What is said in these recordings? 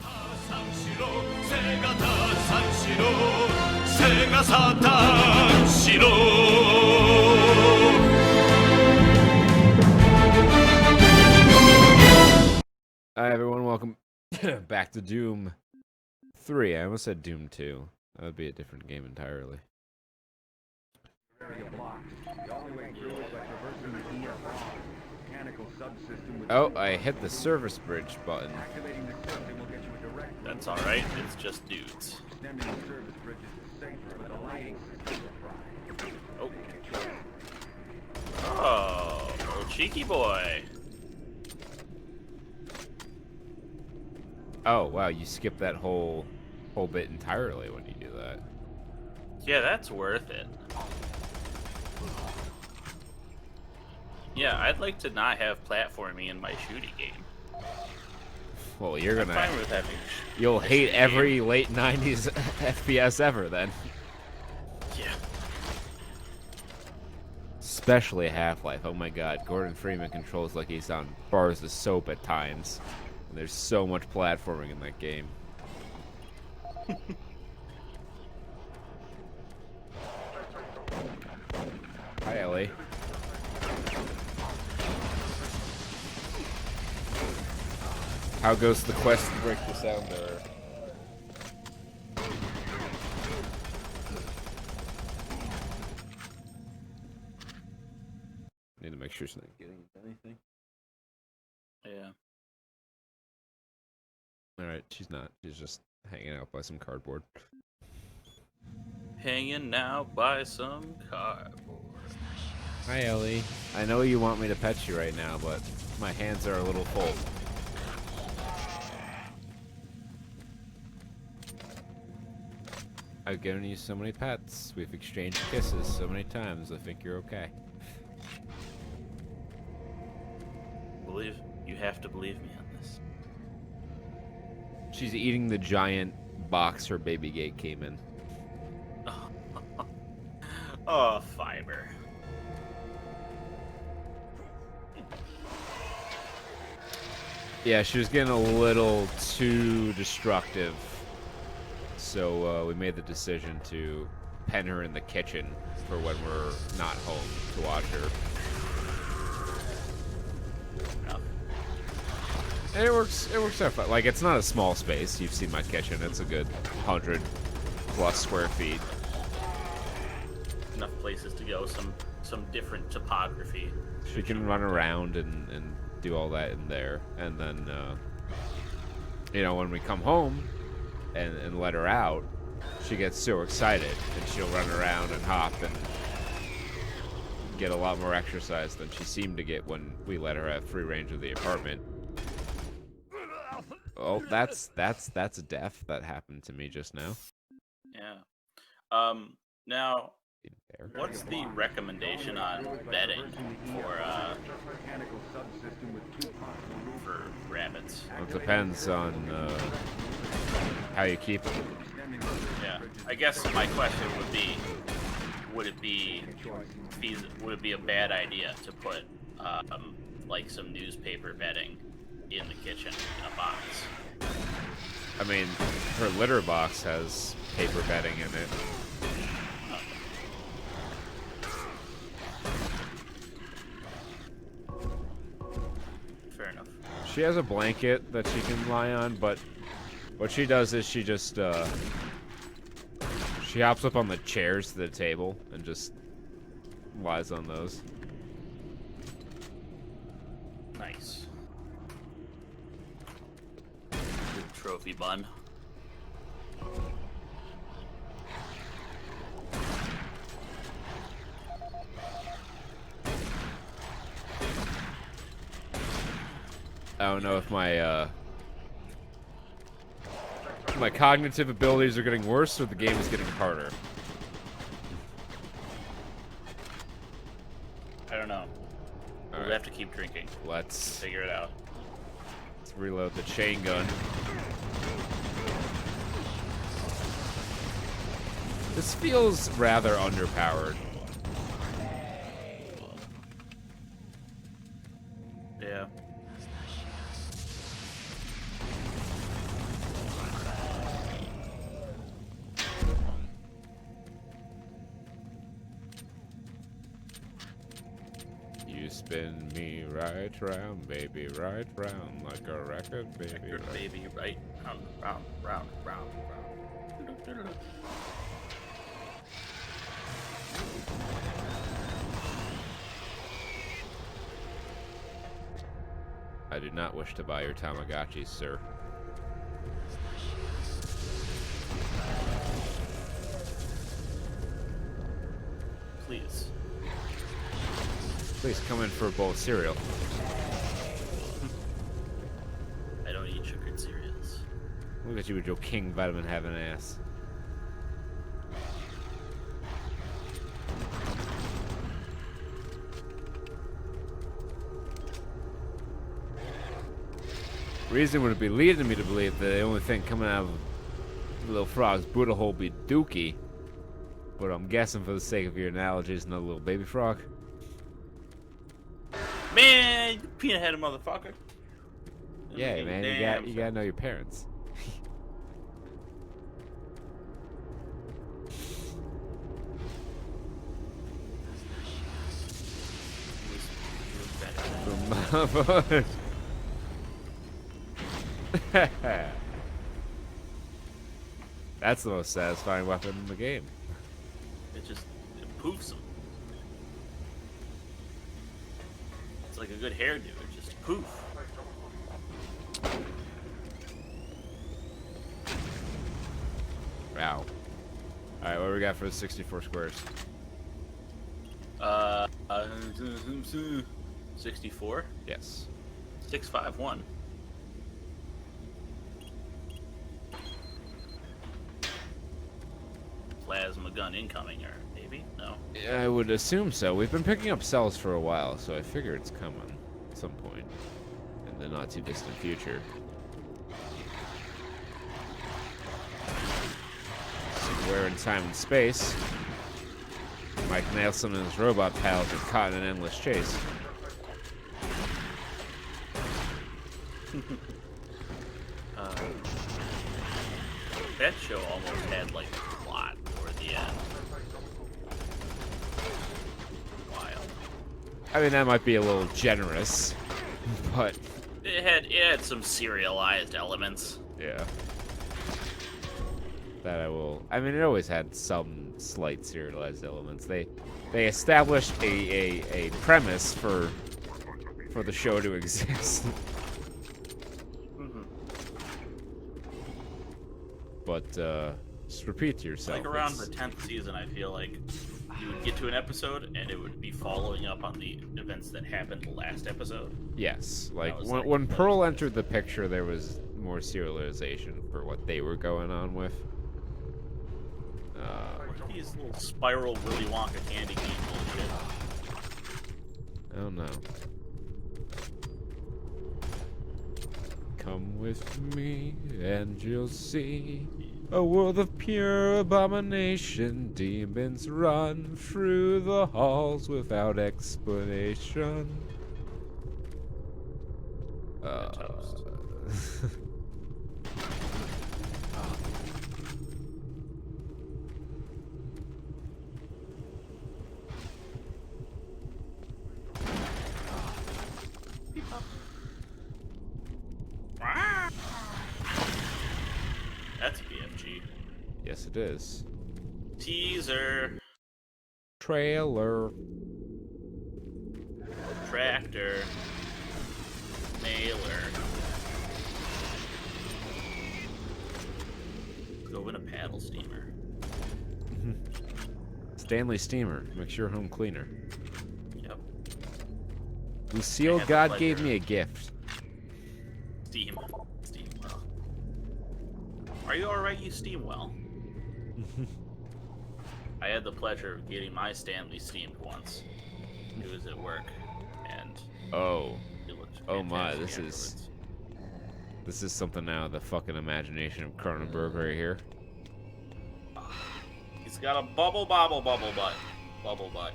Hi everyone, welcome back to Doom 3. I almost said Doom 2. That would be a different game entirely. Oh, I hit the service bridge button. That's alright, it's just dudes. Oh, little cheeky boy. Oh, wow, you skip that whole bit entirely when you do that. Yeah, that's worth it. Yeah, I'd like to not have platforming in my shooting game. Well, you're gonna... I'm fine with having You'll hate every late 90s FPS ever, then. Yeah. Especially Half-Life. Oh my god, Gordon Freeman controls like he's on bars of soap at times. And there's so much platforming in that game. Hi, Ellie. How goes the quest to break the sound barrier? Need to make sure she's not getting anything. Yeah. Alright, she's not. She's just hanging out by some cardboard. Hanging out by some cardboard. Hi, Ellie. I know you want me to pet you right now, but my hands are a little full. I've given you so many pets. We've exchanged kisses so many times. I think you're okay. You have to believe me on this. She's eating the giant box her baby gate came in. Oh, fiber. Yeah, she was getting a little too destructive. So we made the decision to pen her in the kitchen for when we're not home to watch her. And it works out fine. Like, it's not a small space. You've seen my kitchen. It's a good 100+ square feet. Enough places to go, some different topography. She can run around and do all that in there. And then, you know, when we come home and let her out, she gets so excited. And she'll run around and hop and get a lot more exercise than she seemed to get when we let her have free range of the apartment. Oh, that's a death that happened to me just now. Yeah. Now, what's the recommendation on bedding for rabbits? Well, it depends on how you keep it. Yeah. I guess my question would be, would it be a bad idea to put like some newspaper bedding in the kitchen in a box? I mean, her litter box has paper bedding in it. Fair enough. She has a blanket that she can lie on, but what she does is she just she hops up on the chairs to the table and just lies on those. Nice. Good trophy bun. I don't know if my my cognitive abilities are getting worse or the game is getting harder. I don't know. We'll have to keep drinking. Let's Figure it out. reload the chain gun. This feels rather underpowered. Yeah. spin me right round, baby, right round, like a record, baby. Record, baby, right round, round, round, round, round. I do not wish to buy your Tamagotchis, sir. Please. Please come in for a bowl of cereal. I don't eat sugared cereals. Look at you with your king vitamin having ass. Reason would be leading me to believe that the only thing coming out of the little frog's booty hole be Dookie. But I'm guessing for the sake of your analogy, it's another little baby frog. Man, you peanut-headed motherfucker. Yeah, man, you gotta know your parents. That's the most satisfying weapon in the game. It poofs them. It's like a good hairdo. It just poof. Wow. Alright, what do we got for the 64 squares? 64? Yes. 651. Plasma gun incoming, or maybe? No. Yeah, I would assume so. We've been picking up cells for a while, so I figure it's coming at some point in the not too distant future. Where in time and space, Mike Nelson and his robot pals are caught in an endless chase. That show almost had like a plot toward the end. Wild. I mean, that might be a little generous, but It had some serialized elements. yeah. That I will. I mean, it always had some slight serialized elements. They established a premise for the show to exist. But just repeat to yourself. Like around the 10th season, I feel like you would get to an episode and it would be following up on the events that happened last episode. Yes, like was when Pearl entered the picture, there was more serialization for what they were going on with. These little spiral Willy Wonka candy cane bullshit. Oh no. Come with me and you'll see a world of pure abomination. Demons run through the halls without explanation. That's a BFG. Yes, it is. Teaser. Trailer. Tractor. Mailer. Go in a paddle steamer. Stanley Steamer. Makes your home cleaner. Yep. Lucille, the God pleasure. gave me a gift. Steam. Steam well. Are you alright? You steam well. I had the pleasure of getting my Stanley steamed once. It was at work, and Oh. it looked Oh my, fantastic this is something out of the fucking imagination of Cronenberg right here. afterwards. He's got a bubble butt. Bubble butt.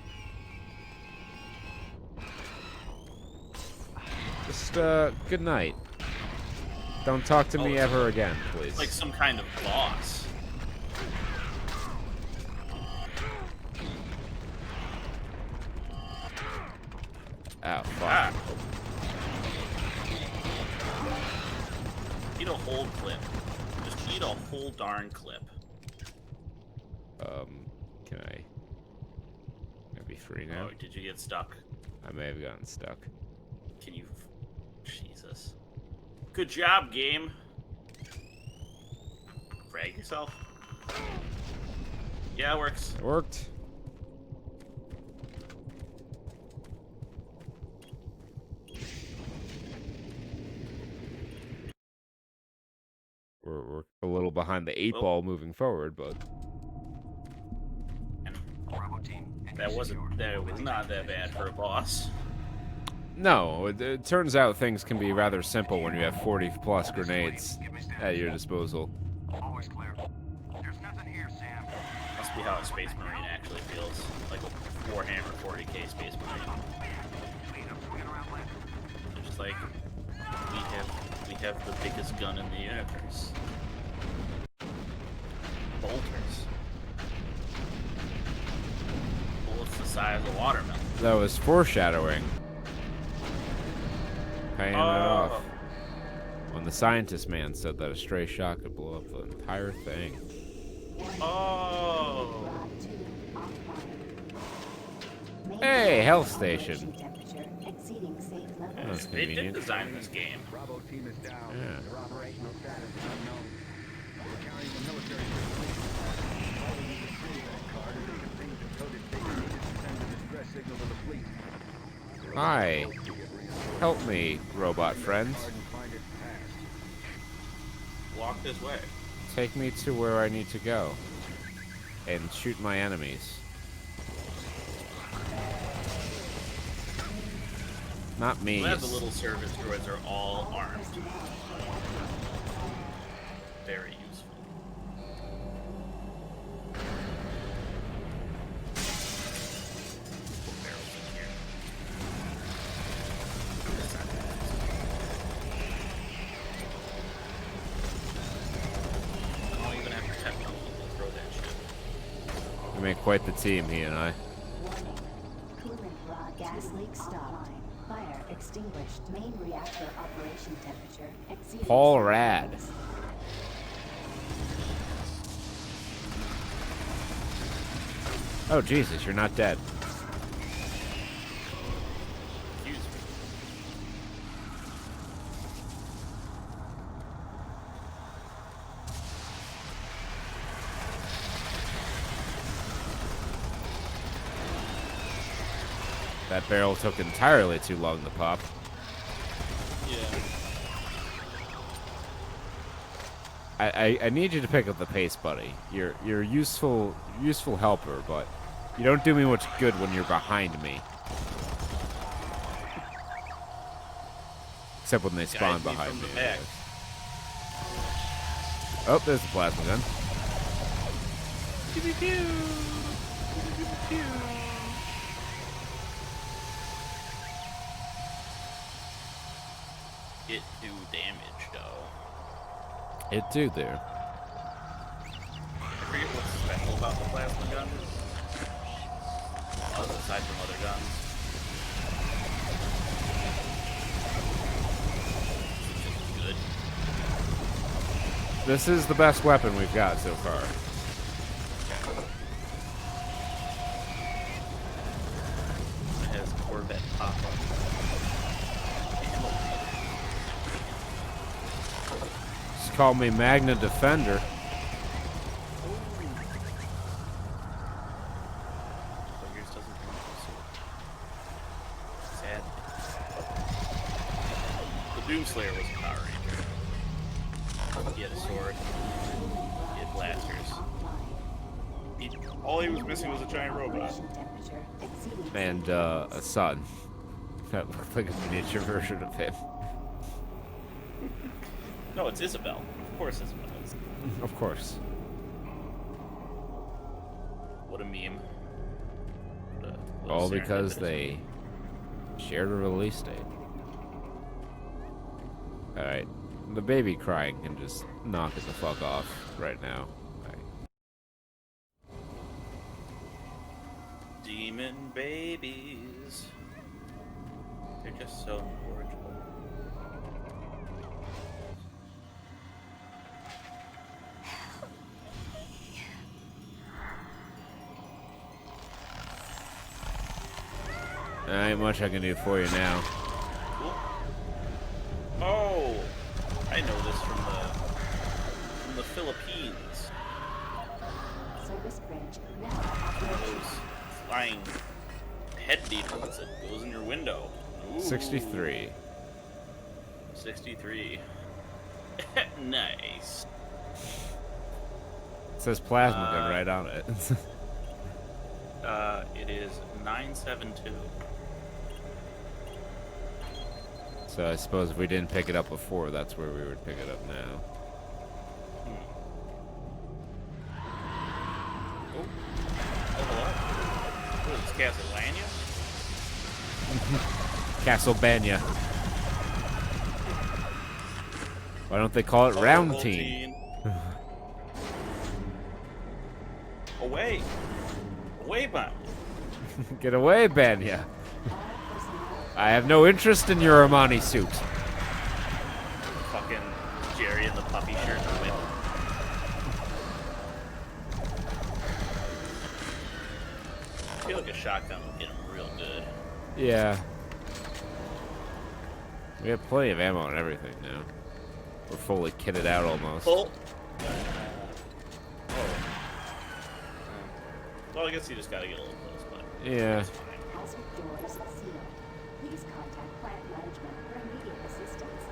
Just good night. Don't talk to me it's ever again, please. Like some kind of boss. Oh, fuck. Ah. Eat a whole clip. Just eat a whole darn clip. Can I be free now? Oh, did you get stuck? I may have gotten stuck. Can you... Jesus. Good job, game. Frag yourself. Yeah, it works. It worked. We're a little behind the 8-ball moving forward, but That was not that bad for a boss. no, it turns out things can be rather simple when you have 40+ grenades at your disposal. Always clear. There's nothing here, Sam. Must be how a Space Marine actually feels. Like a Warhammer 40k Space Marine. They're just like, we have the biggest gun in the universe. Bolters. Bullets the size of a watermelon. That was foreshadowing. Paying it off. When the scientist man said that a stray shot could blow up the entire thing. Oh. Hey, health station. That's They did convenient. design this game. Bravo team is down. Yeah. Their operational status is unknown. We're carrying the military police. All we need to see that card is a contained decoded signal needed to send a distress signal to the fleet. Hi. Help me, robot friend. Card and find its past. Walk this way. Take me to where I need to go. And shoot my enemies. Not me. Glad the little service droids are all armed. Very useful. Put barrels in here. I don't even have to tap them. We'll throw that shit. We make quite the team, he and I. Coolant raw gas leak stopped. Fire extinguished. Main reactor operation temperature exceeding. Paul Rad. Oh, Jesus, you're not dead. Excuse me. That barrel took entirely too long to pop. Yeah. I need you to pick up the pace, buddy. You're a useful helper, but you don't do me much good when you're behind me. Except when they spawn Guide me behind from me. the back. Oh, there's the plasma gun. It do damage though. It do there. I forget what's special about the plasma gun. Aside from other guns. It's just good. This is the best weapon we've got so far. It has Corvette pop-up. Just call me Magna Defender. But yours doesn't come with a sword. Sad. The Doomslayer was a Power Ranger. He had a sword. He had blasters. All he was missing was a giant robot. And a son. That looked like a miniature version of him. No, it's Isabel. Of course Isabel is. Of course. What a meme. What a All because serendipitous they meme. shared a release date. Alright. The baby crying can just knock it the fuck off right now. Demon babies. They're just so incorrigible. There ain't much I can do for you now. Oh, I know this from the Philippines. Service bridge now One of operational. those flying head beetles that goes in your window. Ooh. 63. 63. Nice. It says plasma gun right on it. It is 972. So I suppose if we didn't pick it up before, that's where we would pick it up now. Oh, hello. What is this, Castlevania? Castlevania. Why don't they call it Round Teen? Away! Away, bound! Get away, Banya. I have no interest in your Armani suit. Fucking Jerry in the puppy shirt in the middle. I feel like a shotgun would get him real good. Yeah. We have plenty of ammo and everything now. We're fully kitted out almost. Pull! Well, I guess you just gotta get a little close, but Yeah. it's fine. Hazard doors sealed. Please contact plant management for immediate assistance.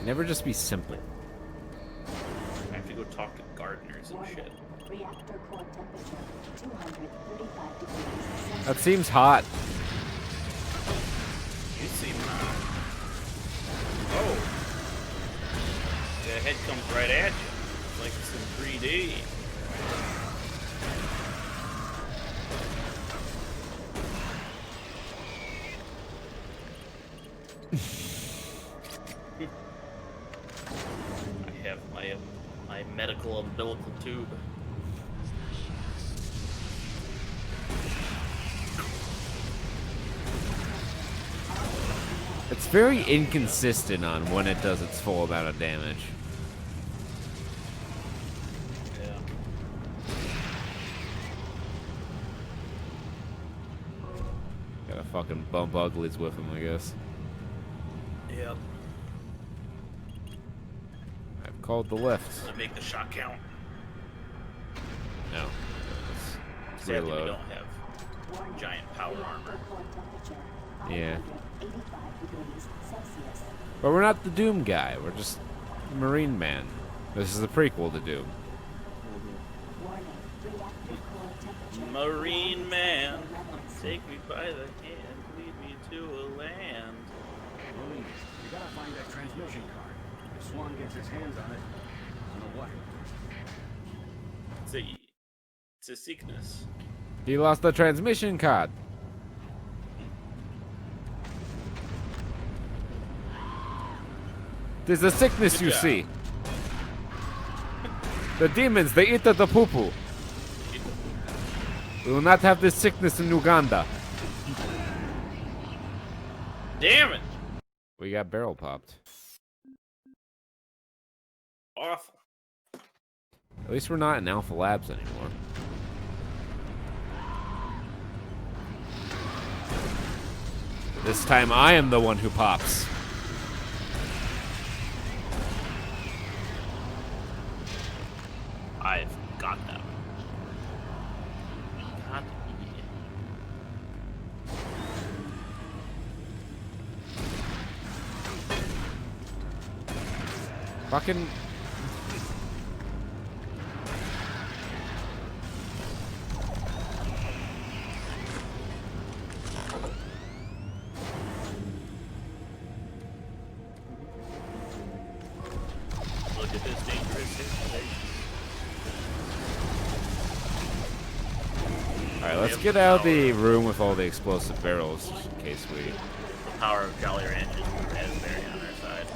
Never just be simple. I have to go talk to gardeners and Warning. shit. Reactor core temperature 235 degrees Celsius. That seems hot. You seem oh. The head comes right at you. It's like it's in 3D. I have my medical umbilical tube. It's very inconsistent on when it does its full amount of damage. Yeah. Gotta fucking bump uglies with him, I guess. Yep. I've called the lift. Does it make the shot count? No. Let's Sadly, we reload. don't have giant power armor. Core temperature Yeah. 585 degrees Celsius. But we're not the Doom guy. We're just Marine Man. This is a prequel to Doom. Warning. Reactor core temperature. Marine Man, 11 take me by the hand, lead me to a land. Louise, you gotta find that transmission card. If Swan gets his hands on it, I don't know what. It's a sickness. He lost the transmission card. There's a sickness, Good you job. see. The demons, they eat at the poo-poo. We will not have this sickness in Uganda. Damn it! We got barrel popped. Awful. At least we're not in Alpha Labs anymore. This time I am the one who pops. I've got them. God. Fucking... Look at this dangerous situation. Alright, let's get out of the room with all the explosive barrels, just in case we... The power of Jolly Ranchers and Raspberry on our side.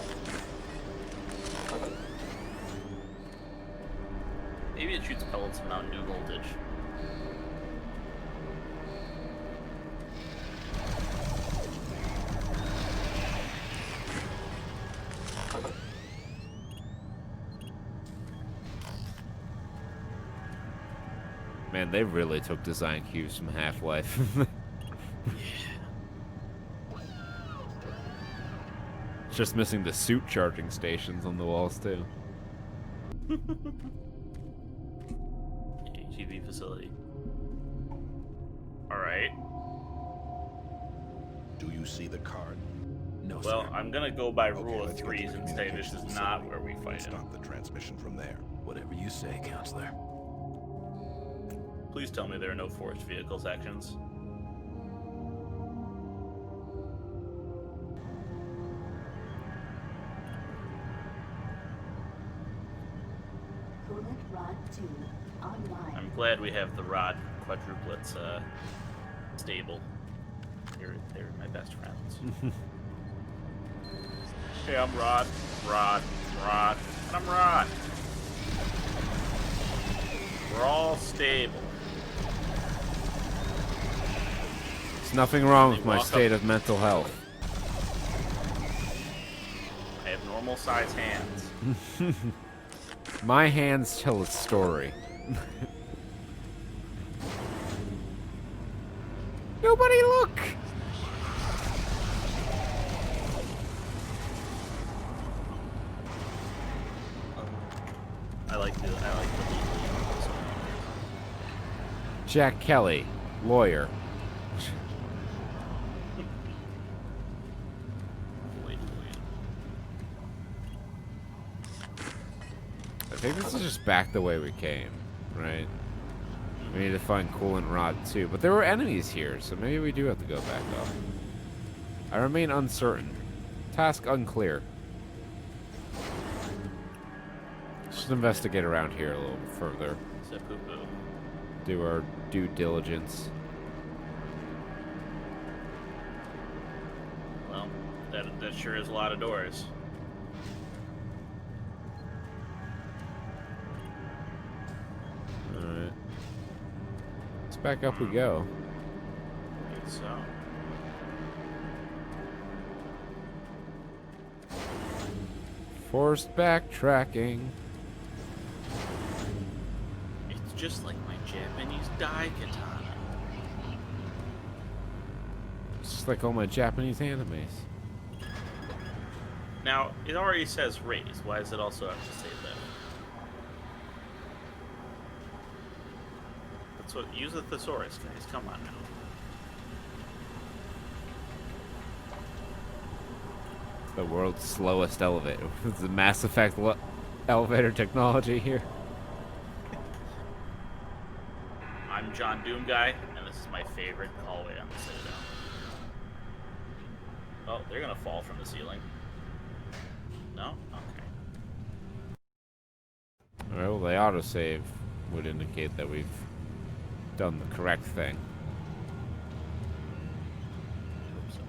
Maybe it shoots pellets from Mountain Dew voltage. Man, they really took design cues from Half-Life. It's just missing the suit charging stations on the walls, too. HEV facility. Alright. Do you see the card? No, Well, sir. I'm gonna go by Okay, rule of let's get to threes the and say this is communications not facility where we and fight him. stop the transmission from there. Whatever you say, Counselor. Please tell me there are no forced vehicle sections. Coolant rod 2 online. I'm glad we have the rod quadruplets stable. They're my best friends. Hey, I'm Rod, and I'm Rod. We're all stable. There's nothing wrong with my Walk up. state of mental health. I have normal size hands. My hands tell a story. Nobody look! I like the Jack Kelly, lawyer. wait. I think this is just back the way we came, right? We need to find Coolant Rod 2. But there were enemies here, so maybe we do have to go back up. I remain uncertain. Task unclear. Let's investigate around here a little bit further. So poo-poo. Do our due diligence. Well, that sure is a lot of doors. Alright. Let's back up we go. I think so. Forced backtracking. It's just like my Japanese dai katana. It's just like all my Japanese animes. Now, it already says raise. Why does it also have to say that? That's what. Use the thesaurus, guys. Come on now. The world's slowest elevator. It's the Mass Effect elevator technology here. I'm John Doom Guy, and this is my favorite hallway on the Citadel. Oh, they're gonna fall from the ceiling. No? Okay. Alright, well, the autosave would indicate that we've done the correct thing. Hope so.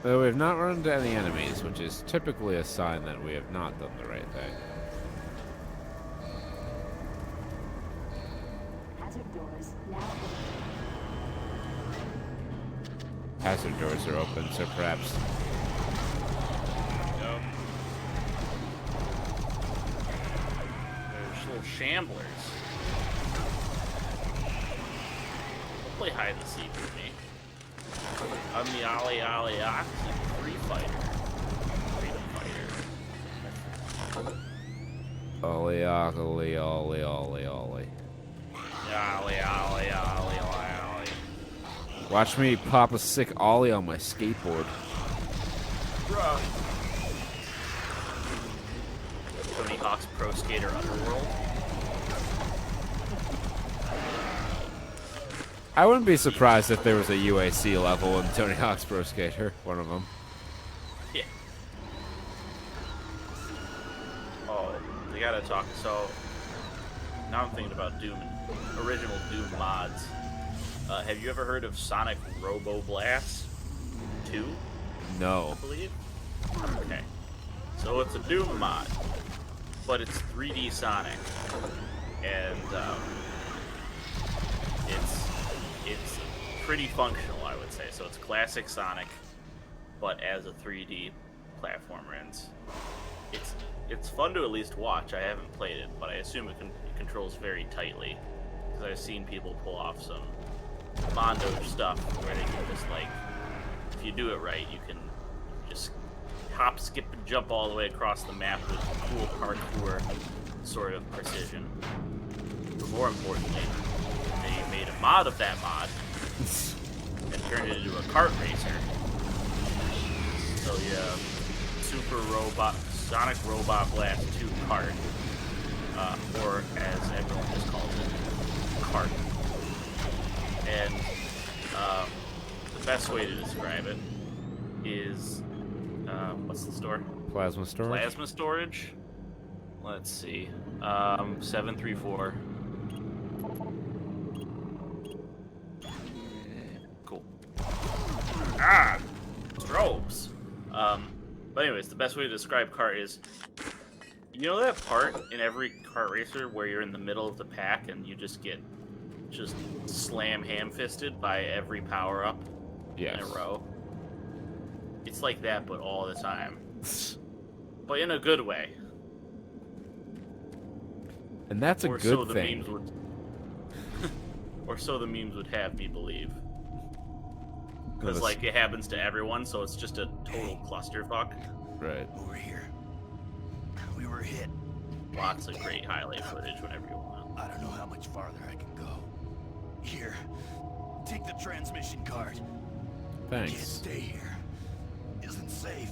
Though we have not run into any enemies, which is typically a sign that we have not done the right thing. Hazard doors now open. Hazard doors are open, so perhaps... Go. There's little shamblers. Don't play hide and seek with me. I'm the Ali Oxy free fighter. Freedom fighter. Ollie, ollie, ollie, ollie, ollie. Ali. Watch me pop a sick ollie on my skateboard. Bruh. Tony Hawk's Pro Skater Underworld. I wouldn't be surprised if there was a UAC level in Tony Hawk's Pro Skater, one of them. Yeah. Oh, they gotta talk. So now I'm thinking about Doom, original Doom mods. Have you ever heard of Sonic Robo Blast 2? No. I believe. Okay. So it's a Doom mod, but it's 3D Sonic, and it's pretty functional, I would say. So it's classic Sonic, but as a 3D platformer. And it's fun to at least watch. I haven't played it, but I assume it controls very tightly, because I've seen people pull off some Mondo stuff where they can just, like, if you do it right, you can just hop, skip, and jump all the way across the map with cool parkour sort of precision. But more importantly, they made a mod of that mod and turned it into a kart racer. So yeah, Super Robot Sonic Robot Blast 2 Kart, or as everyone just calls it, Kart. And the best way to describe it is, what's the store? Plasma storage. Plasma storage. Let's see. 734. Cool. Ah! Strobes! But anyways, the best way to describe kart is, you know that part in every kart racer where you're in the middle of the pack and you just get slam ham-fisted by every power-up in a row? It's like that, but all the time. But in a good way. And that's a Or good so the thing. memes would, or so the memes would have me believe. Because, like, it happens to everyone, so it's just a total clusterfuck. Right. Over here. We were hit. Lots of great highlight footage whenever you want. I don't know how much farther I can go. Here, take the transmission card. Can't Thanks. stay here. Isn't safe.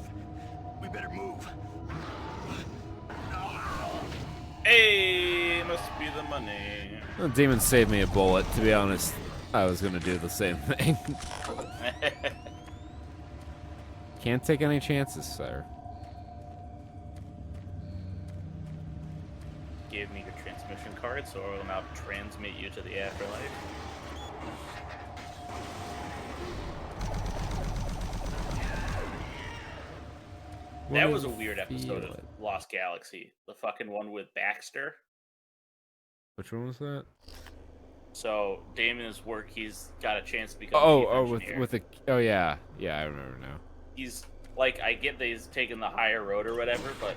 We better move. Hey, must be the money. The demon saved me a bullet. To be honest, I was gonna do the same thing. Can't take any chances, sir. Give me your transmission card so I will now transmit you to the afterlife. That was a weird episode of Lost Galaxy. The fucking one with Baxter. Which one was that? So Damon is he's got a chance to become chief engineer. Yeah, I remember now. He's like, I get that he's taken the higher road or whatever, but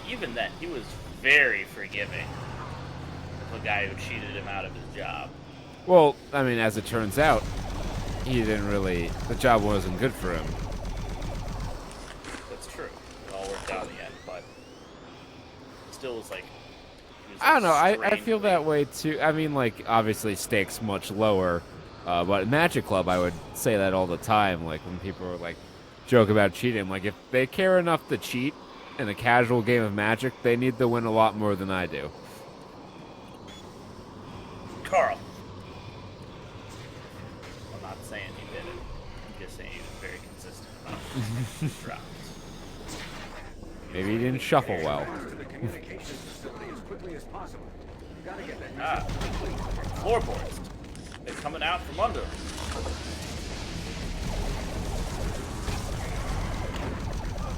even then, he was very forgiving of a guy who cheated him out of his job. Well, I mean, as it turns out, the job wasn't good for him. That's true. It all worked out in the end, but still was like, I don't know. I feel that way too. I mean, like, obviously stakes much lower, but in Magic Club, I would say that all the time. Like, when people are like joke about cheating, like, if they care enough to cheat in a casual game of Magic, they need to win a lot more than I do. Carl. I'm not saying he did it. I'm just saying he was very consistent about his drops. Maybe he didn't shuffle well. Floorboards. They're coming out from under.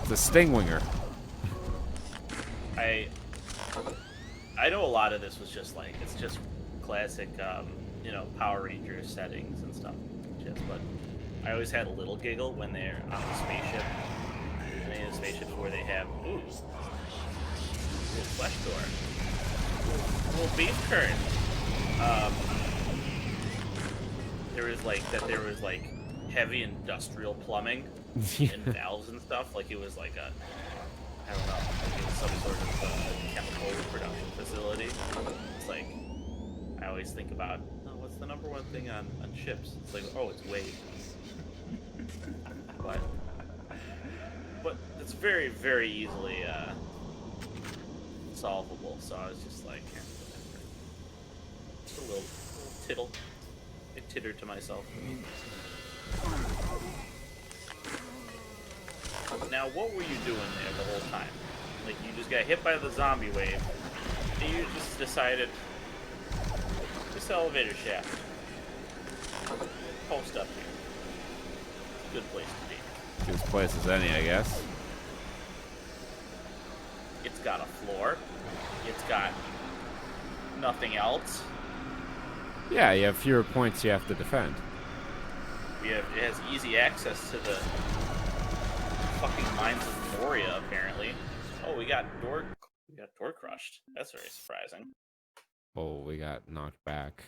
The Stingwinger. I know a lot of this was just like, it's just classic, Power Rangers settings and stuff. But I always had a little giggle when they're on the spaceship. Any of the spaceships where they have, little flesh door. Little beef current. There was like heavy industrial plumbing and valves and stuff. Like it was like I don't know, like it was some sort of chemical production facility. It's like, I always think about, what's the number one thing on ships? It's like, it's weight. But it's very, very easily solvable. So I was just like, whatever. Just a little tittle. I tittered to myself. Now, what were you doing there the whole time? Like, you just got hit by the zombie wave, and you just decided, this elevator shaft, post up here. It's a good place to be. Good place as any, I guess. It's got a floor. It's got nothing else. Yeah, you have fewer points you have to defend. It has easy access to the fucking Mines of Moria, apparently. Oh, we got door crushed. That's very surprising. Oh, we got knocked back.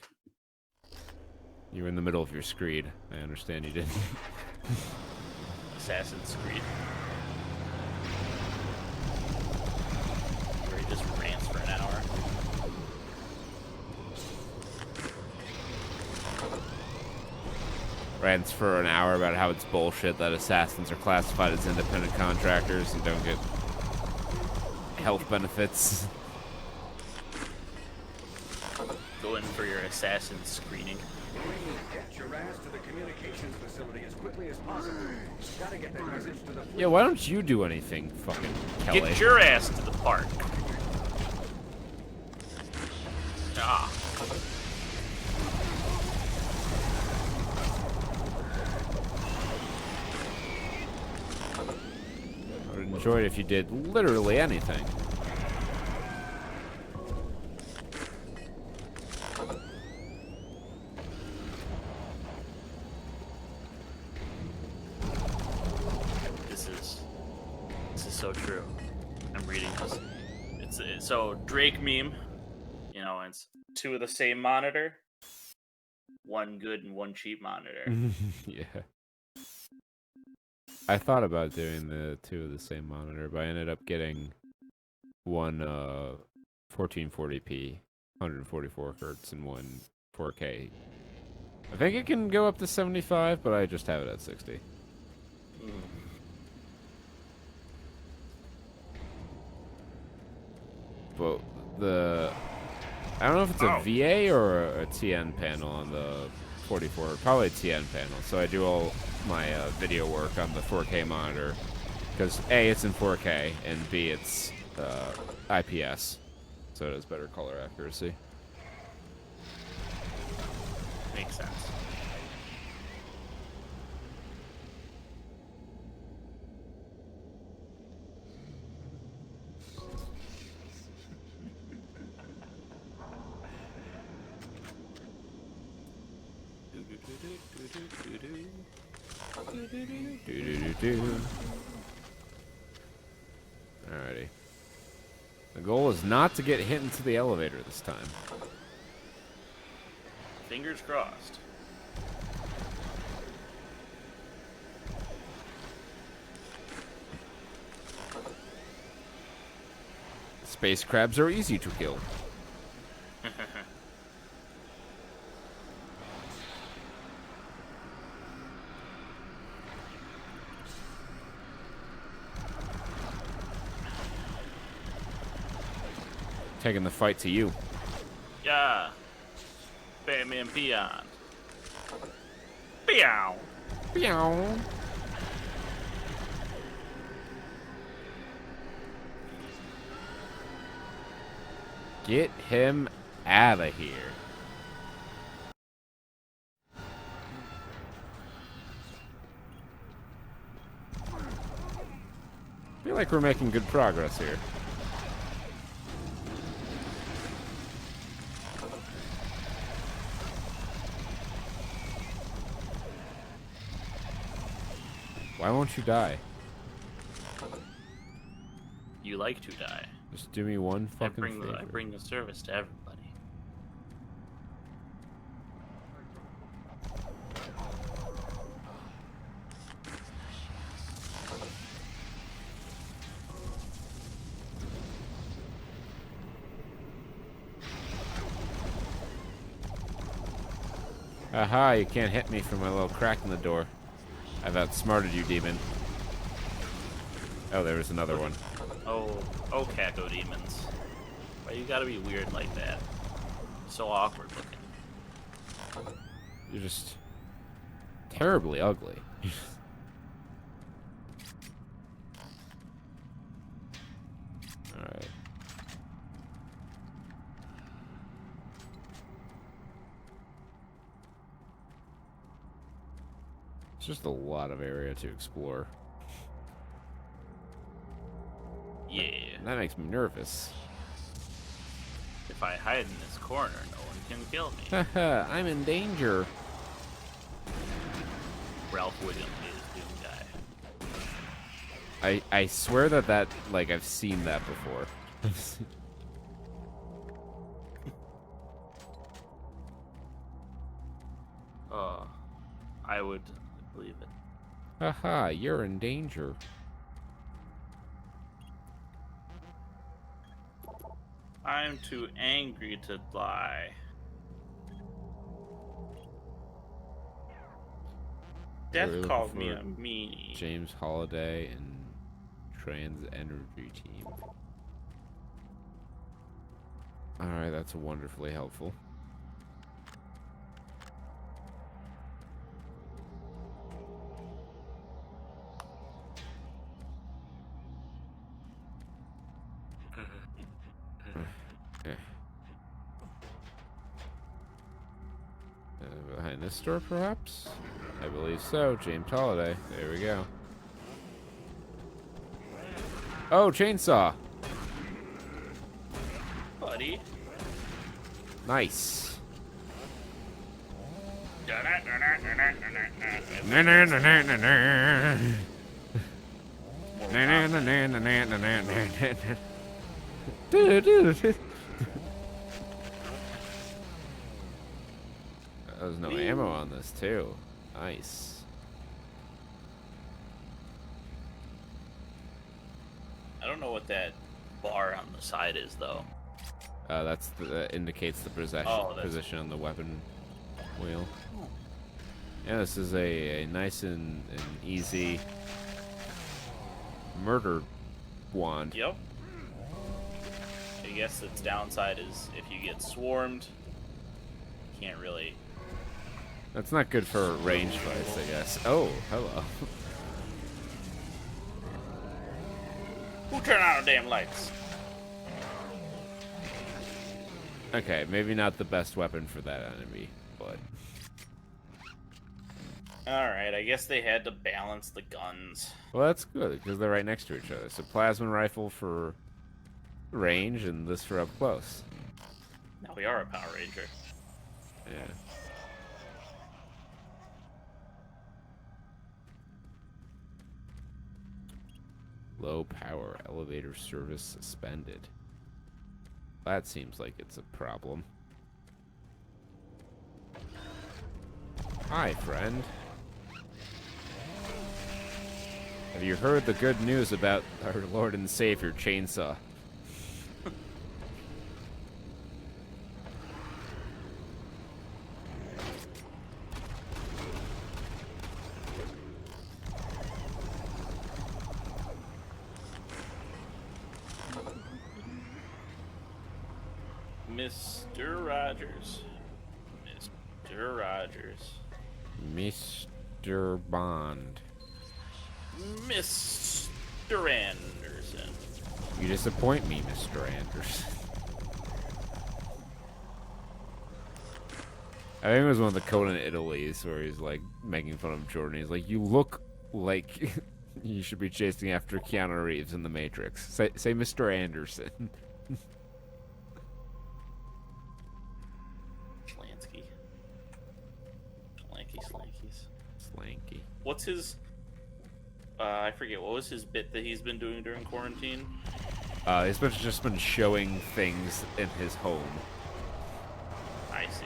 You were in the middle of your screed. I understand you didn't. Assassin's Creed. Where he just rants for an hour. Rants for an hour about how it's bullshit that assassins are classified as independent contractors and don't get health benefits. Go in for your assassin screening. Get your ass to the communications facility as quickly as possible. Gotta get that message to the Yeah, why don't you do anything, fucking Kelly? Get your ass to the park. Ah. I would enjoy it if you did literally anything. This is so true. I'm reading this. It's so Drake meme. You know, it's two of the same monitor. One good and one cheap monitor. Yeah. I thought about doing the two of the same monitor, but I ended up getting one 1440p, 144 hertz, and one 4K. I think it can go up to 75, but I just have it at 60. But I don't know if it's a VA or a TN panel on the 44, probably a TN panel. So I do all my video work on the 4K monitor because A, it's in 4K, and B, it's IPS, so it has better color accuracy. Makes sense. Alrighty. The goal is not to get hit into the elevator this time. Fingers crossed. Space crabs are easy to kill. Taking the fight to you. Yeah. Batman Peon. Peow. Meow. Get him out of here. I feel like we're making good progress here. Why won't you die? You like to die. Just do me one I fucking favor. bring the service to everybody. Aha, you can't hit me from my little crack in the door. I've outsmarted you, demon. Oh, there was another one. Oh, Caco demons. Why you gotta be weird like that? So awkward looking. You're just terribly ugly. Alright. It's just a lot of area to explore. Yeah. That makes me nervous. If I hide in this corner, no one can kill me. Haha, I'm in danger. Ralph Wiggum is Doom Guy. I swear that like I've seen that before. I would believe it. Haha, you're in danger. I'm too angry to lie. Death We're called looking me for a meanie. James Holiday and Trans Energy Team. Alright, that's wonderfully helpful. Eh. Behind this door, perhaps? I believe so. James Holiday. There we go. Oh, chainsaw. Buddy. Nice. There's no ammo on this too. Nice. I don't know what that bar on the side is, though. That indicates the position on the weapon wheel. Yeah, this is a nice and easy murder wand. Yep. I guess its downside is if you get swarmed, you can't really. That's not good for range fights, I guess. Oh, hello. Who turned on the damn lights? Okay, maybe not the best weapon for that enemy, but... Alright, I guess they had to balance the guns. Well, that's good, because they're right next to each other. So plasma rifle for range, and this for up close. Now we are a Power Ranger. Yeah. Low power elevator service suspended. That seems like it's a problem. Hi, friend. Have you heard the good news about our Lord and Savior, Chainsaw? Mr. Rogers. Mr. Rogers. Mr. Bond. Mr. Anderson. You disappoint me, Mr. Anderson. I think it was one of the Conan Italy's where he's like making fun of Jordan. He's like, "You look like you should be chasing after Keanu Reeves in The Matrix." Say Mr. Anderson. Slansky. Slankies. Slanky. What's his... I forget, what was his bit that he's been doing during quarantine? He's just been showing things in his home. I see.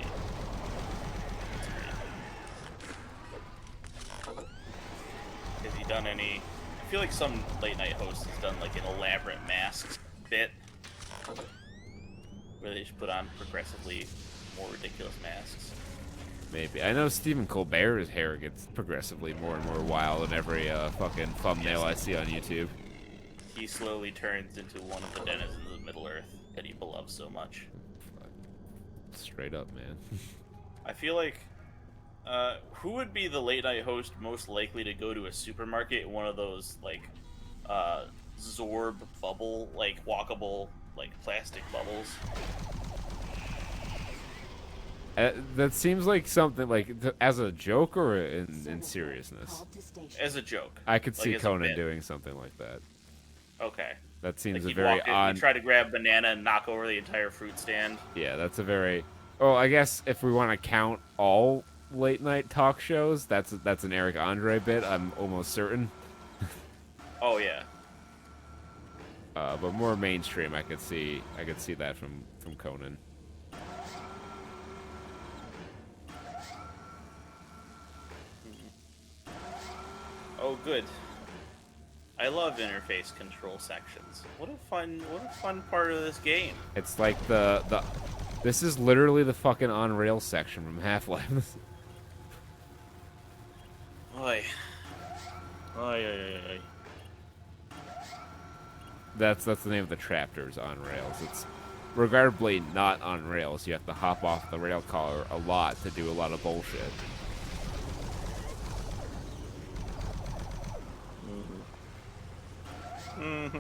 Has he done any... I feel like some late night host has done like an elaborate masks bit where they just put on progressively more ridiculous masks. Maybe. I know Stephen Colbert's hair gets progressively more and more wild in every fucking thumbnail I see on YouTube. He slowly turns into one of the denizens of Middle-earth that he loves so much. Straight up, man. I feel like, who would be the late-night host most likely to go to a supermarket in one of those, like, Zorb bubble, like, walkable, like, plastic bubbles? That seems like something like as a joke or in seriousness. As a joke. I could Like, see as a Conan bit. doing something like that. Okay. That seems Like a you'd very walk in, odd. you try to grab a banana and knock over the entire fruit stand. Yeah, that's a very. Well, I guess if we want to count all late night talk shows, that's an Eric Andre bit. I'm almost certain. Oh yeah. But more mainstream, I could see that from Conan. Oh good. I love interface control sections. What a fun part of this game. It's like this is literally the fucking on rails section from Half-Life. Oy. Oy, oy, oy. That's the name of the chapters, on rails. It's regardably not on rails. You have to hop off the rail car a lot to do a lot of bullshit. Mm-hmm.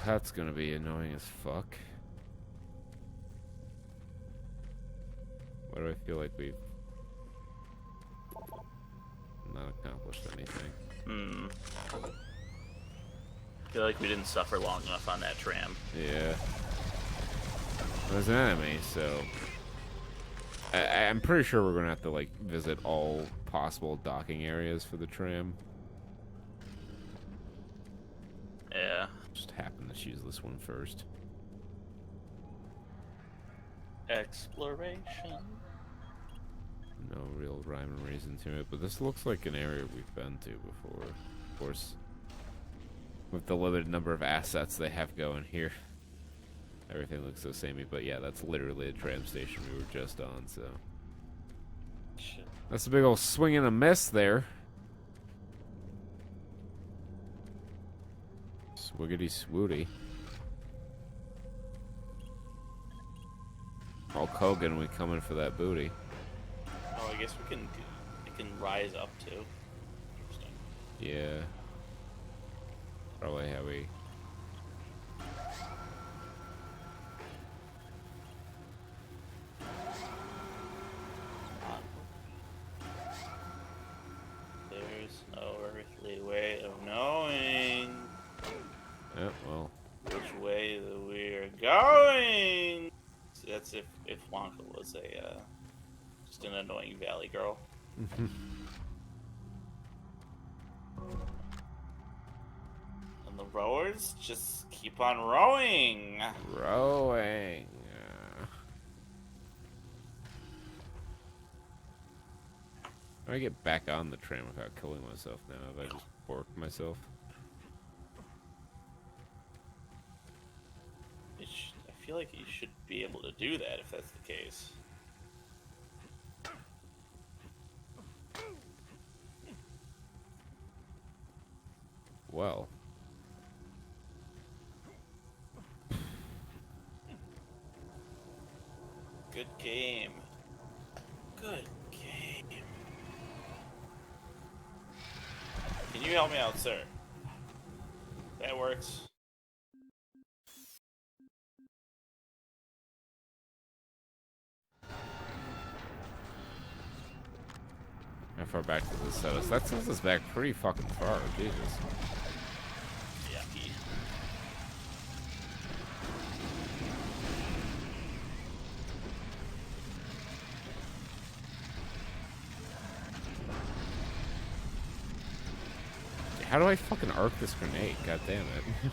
That's gonna be annoying as fuck. Why do I feel like we've not accomplished anything? I feel like we didn't suffer long enough on that tram. Yeah. There's an enemy, so I'm pretty sure we're gonna have to like visit all possible docking areas for the tram. Yeah. Just happen to choose this one first. Exploration. No real rhyme and reason to it, but this looks like an area we've been to before. Of course, with the limited number of assets they have going here, everything looks so samey. But yeah, that's literally a tram station we were just on, so. Shit. That's a big old swing and a miss there. Swiggity swooty. Hulk Hogan, we coming for that booty. Oh, I guess we can rise up too. Interesting. Yeah. Probably how we. There's no earthly way of knowing Oh, well. which way that we're going. So that's if Wonka was a just an annoying valley girl. And the rowers just keep on rowing. Rowing. How do I get back on the train without killing myself now? Have I just borked myself? I feel like you should be able to do that if that's the case. Well. Good game. Good game. Can you help me out, sir? That works. How far back does this set us? That sets us back pretty fucking far, Jesus. Yucky. How do I fucking arc this grenade? God damn it.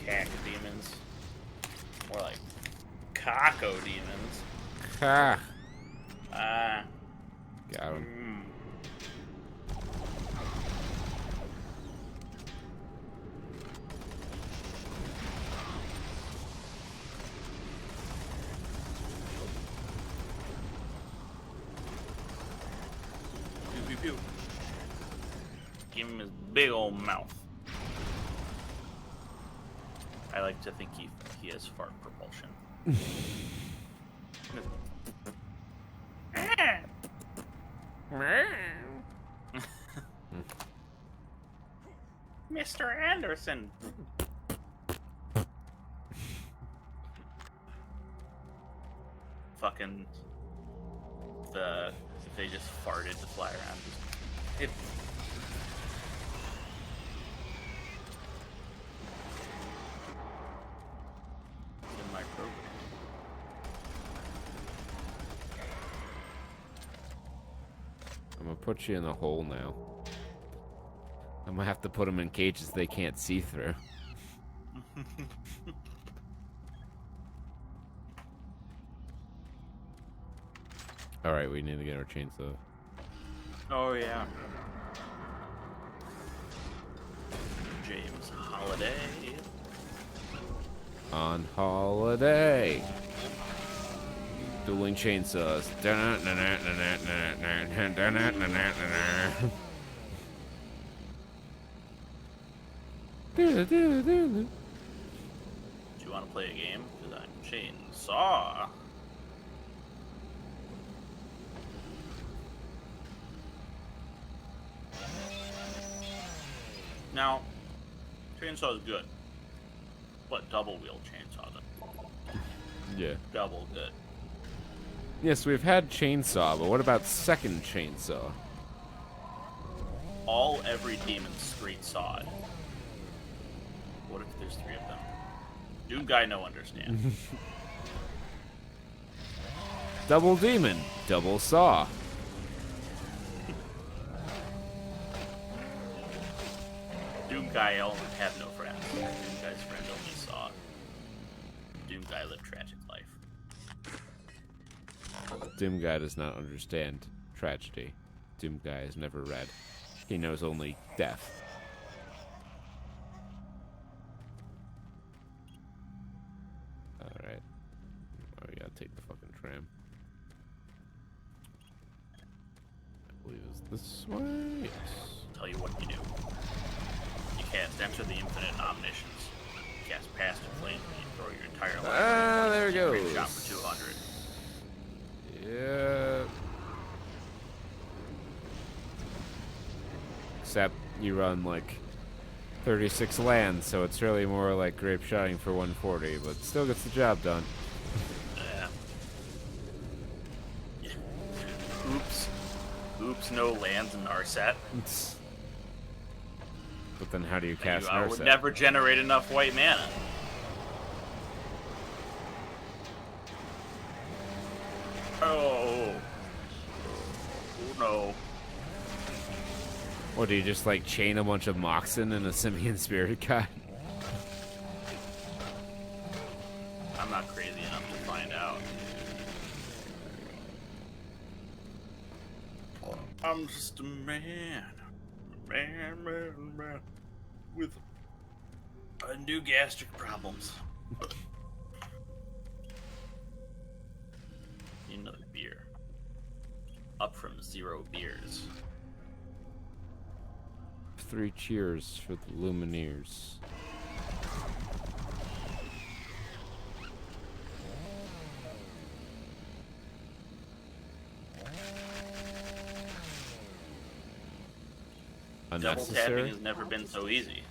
Cack demons. More like Caco demons. Ha! Ah. Got him. Pew pew pew. Give him his big old mouth. I like to think he has fart propulsion. Mr. Anderson. Fucking if they just farted to fly around. It. It's in my program. I'm gonna put you in the hole now. I'm gonna have to put them in cages they can't see through. Alright, we need to get our chainsaw. Oh, yeah. James Holiday. On holiday. Dueling chainsaws. Do you want to play a game? Because I'm Chainsaw. Now, chainsaw is good, but double wheel chainsaw though. Yeah. Double good. Yes, we've had chainsaw, but what about second chainsaw? Every demon street saw it. What if there's 3 of them? Doom guy no understand. Double demon, double saw. Doom guy have no friends. Doom guy's friend only saw. Doom guy lived tragic life. Doom guy does not understand tragedy. Doom guy has never read. He knows only death. Alright. Oh, we gotta take the fucking tram. I believe it's this way. Yes. Tell you what you do. You cast Enter the Infinite Omniscience. You cast Past and Flame, and you throw your entire life. Ah, there it Great goes. shot for 200. Yeah. Except you run like 36 lands, so it's really more like grape shotting for 140, but still gets the job done. Yeah. Oops, no lands in Narset. But then how do you And cast you would Narset? never generate enough white mana. Oh no. Or do you just like chain a bunch of Moxen and a Simian Spirit Guide? I'm not crazy enough to find out. I'm just a man. Man. With new gastric problems. Need another beer. Up from 0 beers. 3 cheers for the Lumineers. Double tapping Unnecessary? has never been so easy.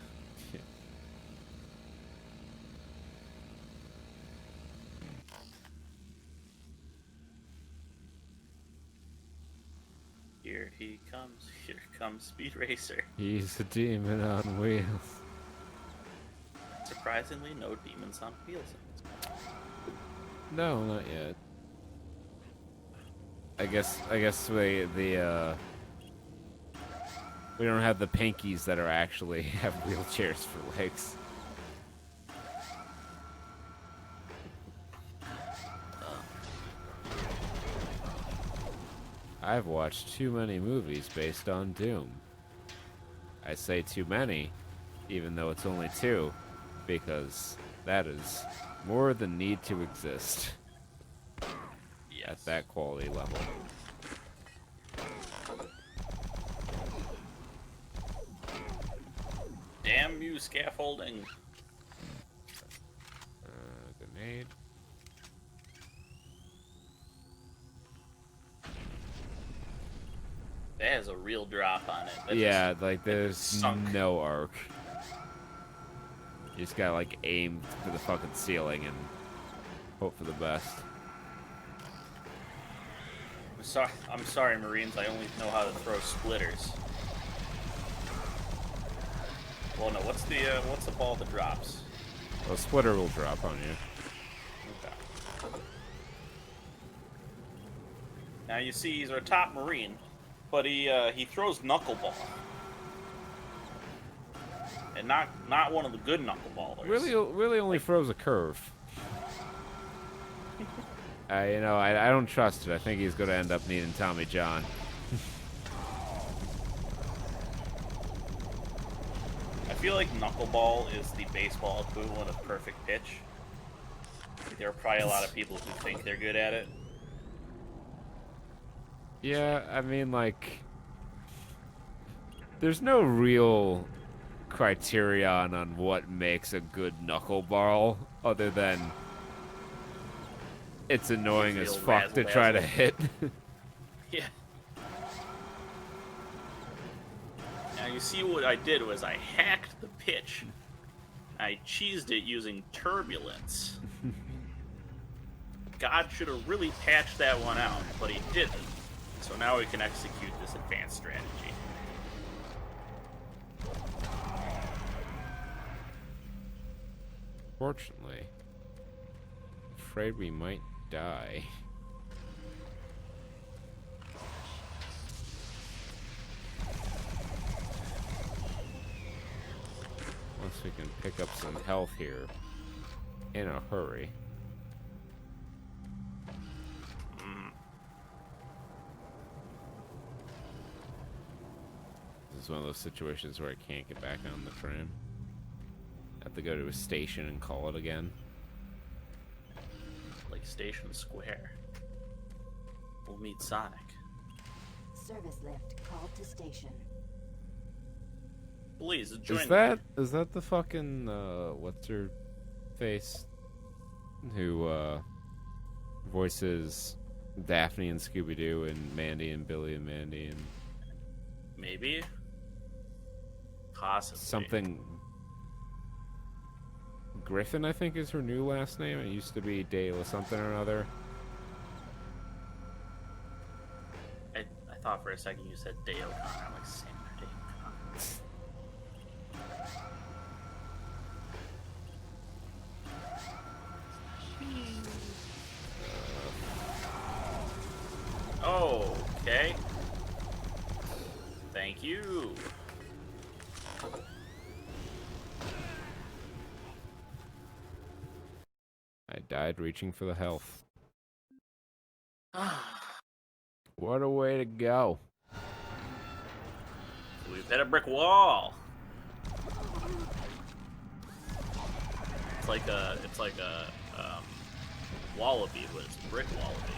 Here comes Speed Racer. He's a demon on wheels. Surprisingly, no demons on wheels in this game. No, not yet. I guess we don't have the pinkies that are actually have wheelchairs for legs. I've watched too many movies based on Doom. I say too many, even though it's only 2, because that is more than need to exist Yes. at that quality level. Damn you, scaffolding. Grenade. That has a real drop on it. That Yeah, just- like there's sunk. no arc. You just gotta like aim for the fucking ceiling and hope for the best. I'm sorry, Marines. I only know how to throw splitters. Well, no. What's the ball that drops? Well, a splitter will drop on you. Okay. Now you see he's our top Marine, but he throws knuckleball, and not one of the good knuckleballers. Really only throws a curve. You know, I don't trust it. I think he's gonna end up needing Tommy John. I feel like knuckleball is the baseball equivalent of perfect pitch. There are probably a lot of people who think they're good at it. Yeah, I mean, like, there's no real criterion on what makes a good knuckleball other than it's annoying You as feel fuck to try to razzle-dazzle. hit. Yeah. Now you see what I did was I hacked the pitch. I cheesed it using turbulence. God should have really patched that one out, but he didn't. So now we can execute this advanced strategy. Fortunately, afraid we might die. Once we can pick up some health here in a hurry. This is one of those situations where I can't get back on the tram. Have to go to a station and call it again. Like Station Square. We'll meet Sonic. Service lift called to station. Please join Is that the fucking what's her face who voices Daphne and Scooby Doo and Mandy and Billy and Mandy and Maybe. Possibly. something Griffin, I think, is her new last name. It used to be Dale something or another. I thought for a second you said Day O'Connor. I'm like, Sam or Day O'Connor. Okay. Thank you. I died reaching for the health. What a way to go. We've hit a brick wall. It's like a wallaby, but it's a brick wallaby.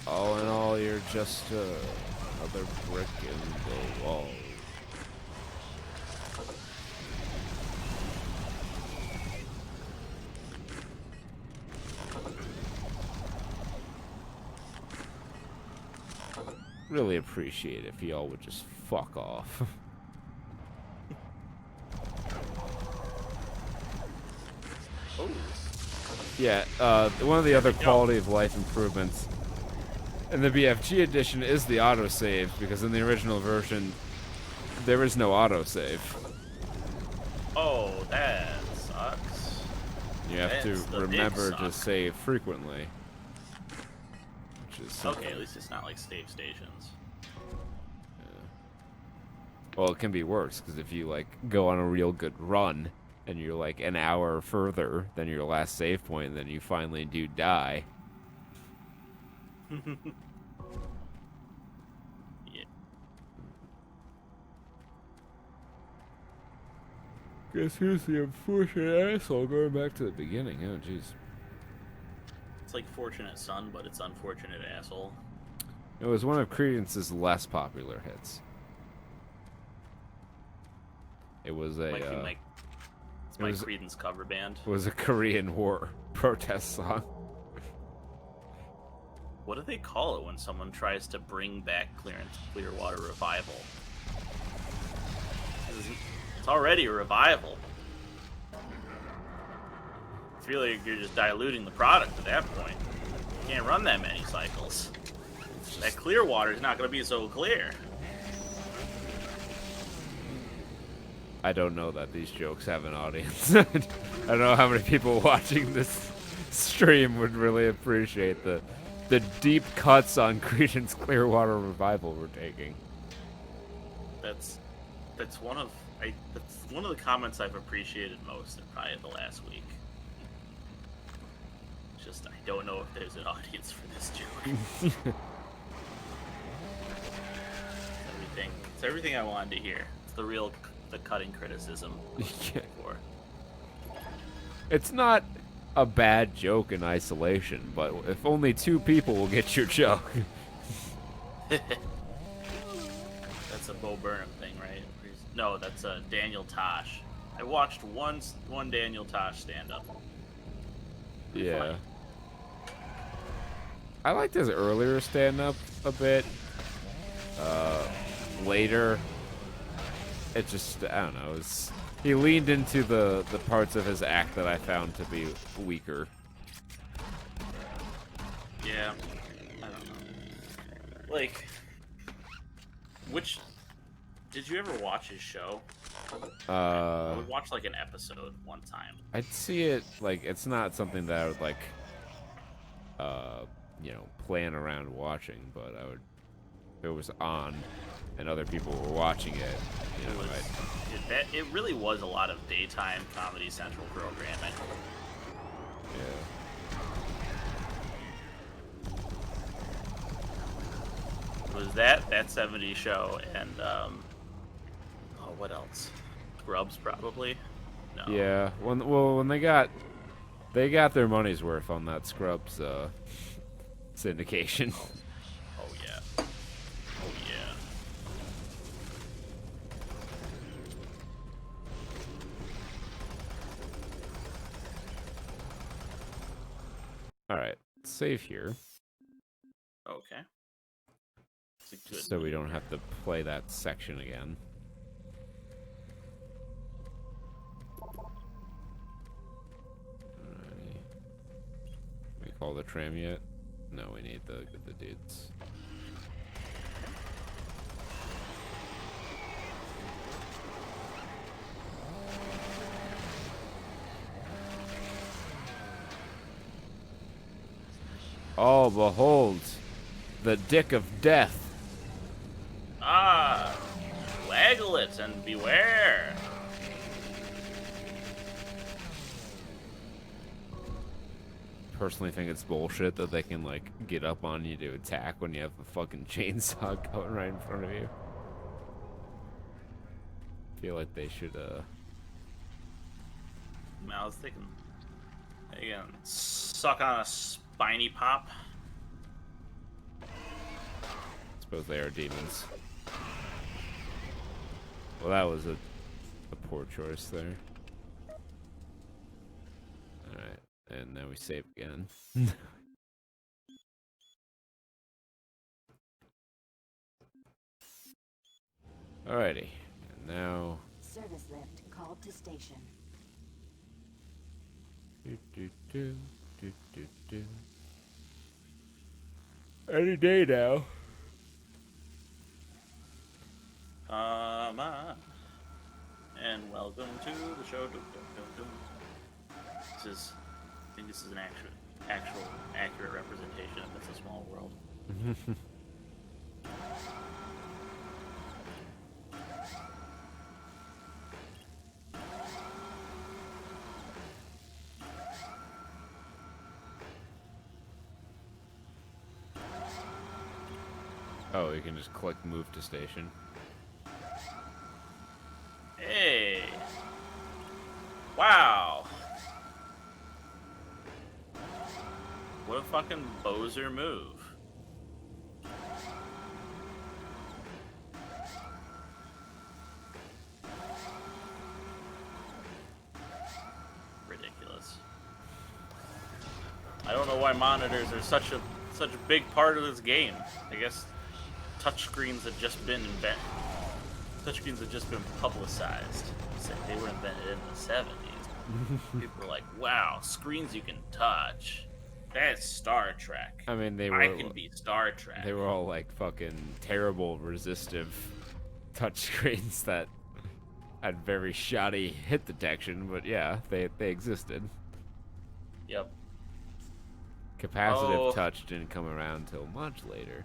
All in all, you're just another brick in the wall. Really appreciate it if y'all would just fuck off. Oh, Yeah, one of the other quality of life improvements in the BFG edition is the autosave, because in the original version, there is no autosave. oh, that sucks. You have That's to the big remember to suck. save frequently. Which is something. Okay, at least it's not like save stations. Well, it can be worse, because if you, like, go on a real good run, and you're, like, an hour further than your last save point, then you finally do die. Yeah. Guess who's the unfortunate asshole going back to the beginning? Oh, jeez. It's like Fortunate Son, but it's Unfortunate Asshole. It was one of Credence's less popular hits. It was a Might be my, it's my was- Creedence cover band. was a Korean War protest song. What do they call it when someone tries to bring back Clearwater Revival? It's already a revival. I feel like you're just diluting the product at that point. You can't run that many cycles. That Clearwater is not going to be so clear. I don't know that these jokes have an audience. I don't know how many people watching this stream would really appreciate the deep cuts on Creedence Clearwater Revival we're taking. That's one of the comments I've appreciated most in probably the last week. Just I don't know if there's an audience for this joke. It's everything I wanted to hear. It's the cutting criticism. For. It's not a bad joke in isolation, but if only 2 people will get your joke. That's a Bo Burnham thing, right? No, that's a Daniel Tosh. I watched one Daniel Tosh stand-up. Yeah. Funny. I liked his earlier stand-up a bit. Later, it just, I don't know, he leaned into the parts of his act that I found to be weaker. Yeah, I don't know. Like, did you ever watch his show? I would watch like an episode one time. I'd see it, like, it's not something that I would, like, plan around watching, but I would, if it was on and other people were watching it, it really was a lot of daytime Comedy Central programming. Yeah. It was that 70s show and what else? Scrubs probably. No. Yeah. When they got their money's worth on that Scrubs syndication. Oh yeah. Oh yeah. All right, save here. Okay. So we don't have to play that section again. Alrighty. We call the tram yet? No, we need the dudes. Oh, behold, the dick of death. Ah, waggle it and beware. Personally think it's bullshit that they can, like, get up on you to attack when you have a fucking chainsaw going right in front of you. Feel like they should, I was thinking, they can suck on a spiny pop. suppose they are demons. Well, that was a poor choice there. Alright, and now we save again. Alrighty, and now... Service lift called to station. Any day now. Come on. And welcome to the show. I think this is an accurate representation of It's a Small World. Oh, you can just click move to station. Hey! Wow! What a fucking Bozer move. Ridiculous. I don't know why monitors are such such a big part of this game. I guess touchscreens had just been publicized. They were invented in the 70s. People were like, "Wow, screens you can touch. That's Star Trek. I mean, I can be Star Trek." They were all like fucking terrible, resistive touchscreens that had very shoddy hit detection, but yeah, they existed. Yep. Capacitive Oh. touch didn't come around till much later.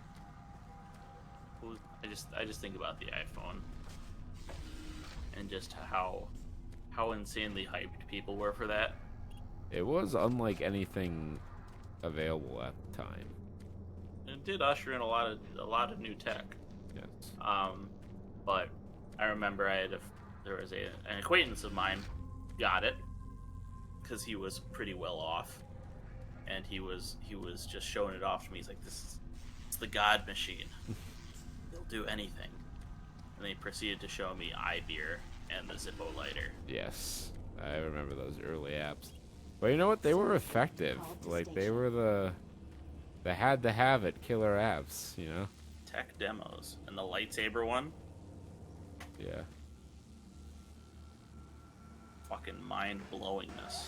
I just think about the iPhone and just how insanely hyped people were for that. It was unlike anything available at the time. It did usher in a lot of new tech. Yes. But I remember there was an acquaintance of mine got it because he was pretty well off, and he was just showing it off to me. He's like, it's the God machine. They'll do anything. And then he proceeded to show me iBeer and the Zippo lighter. Yes. I remember those early apps. But you know what? They were effective. Like, they were the had to have it killer apps, you know? Tech demos. And the lightsaber one, Yeah. fucking mind-blowingness.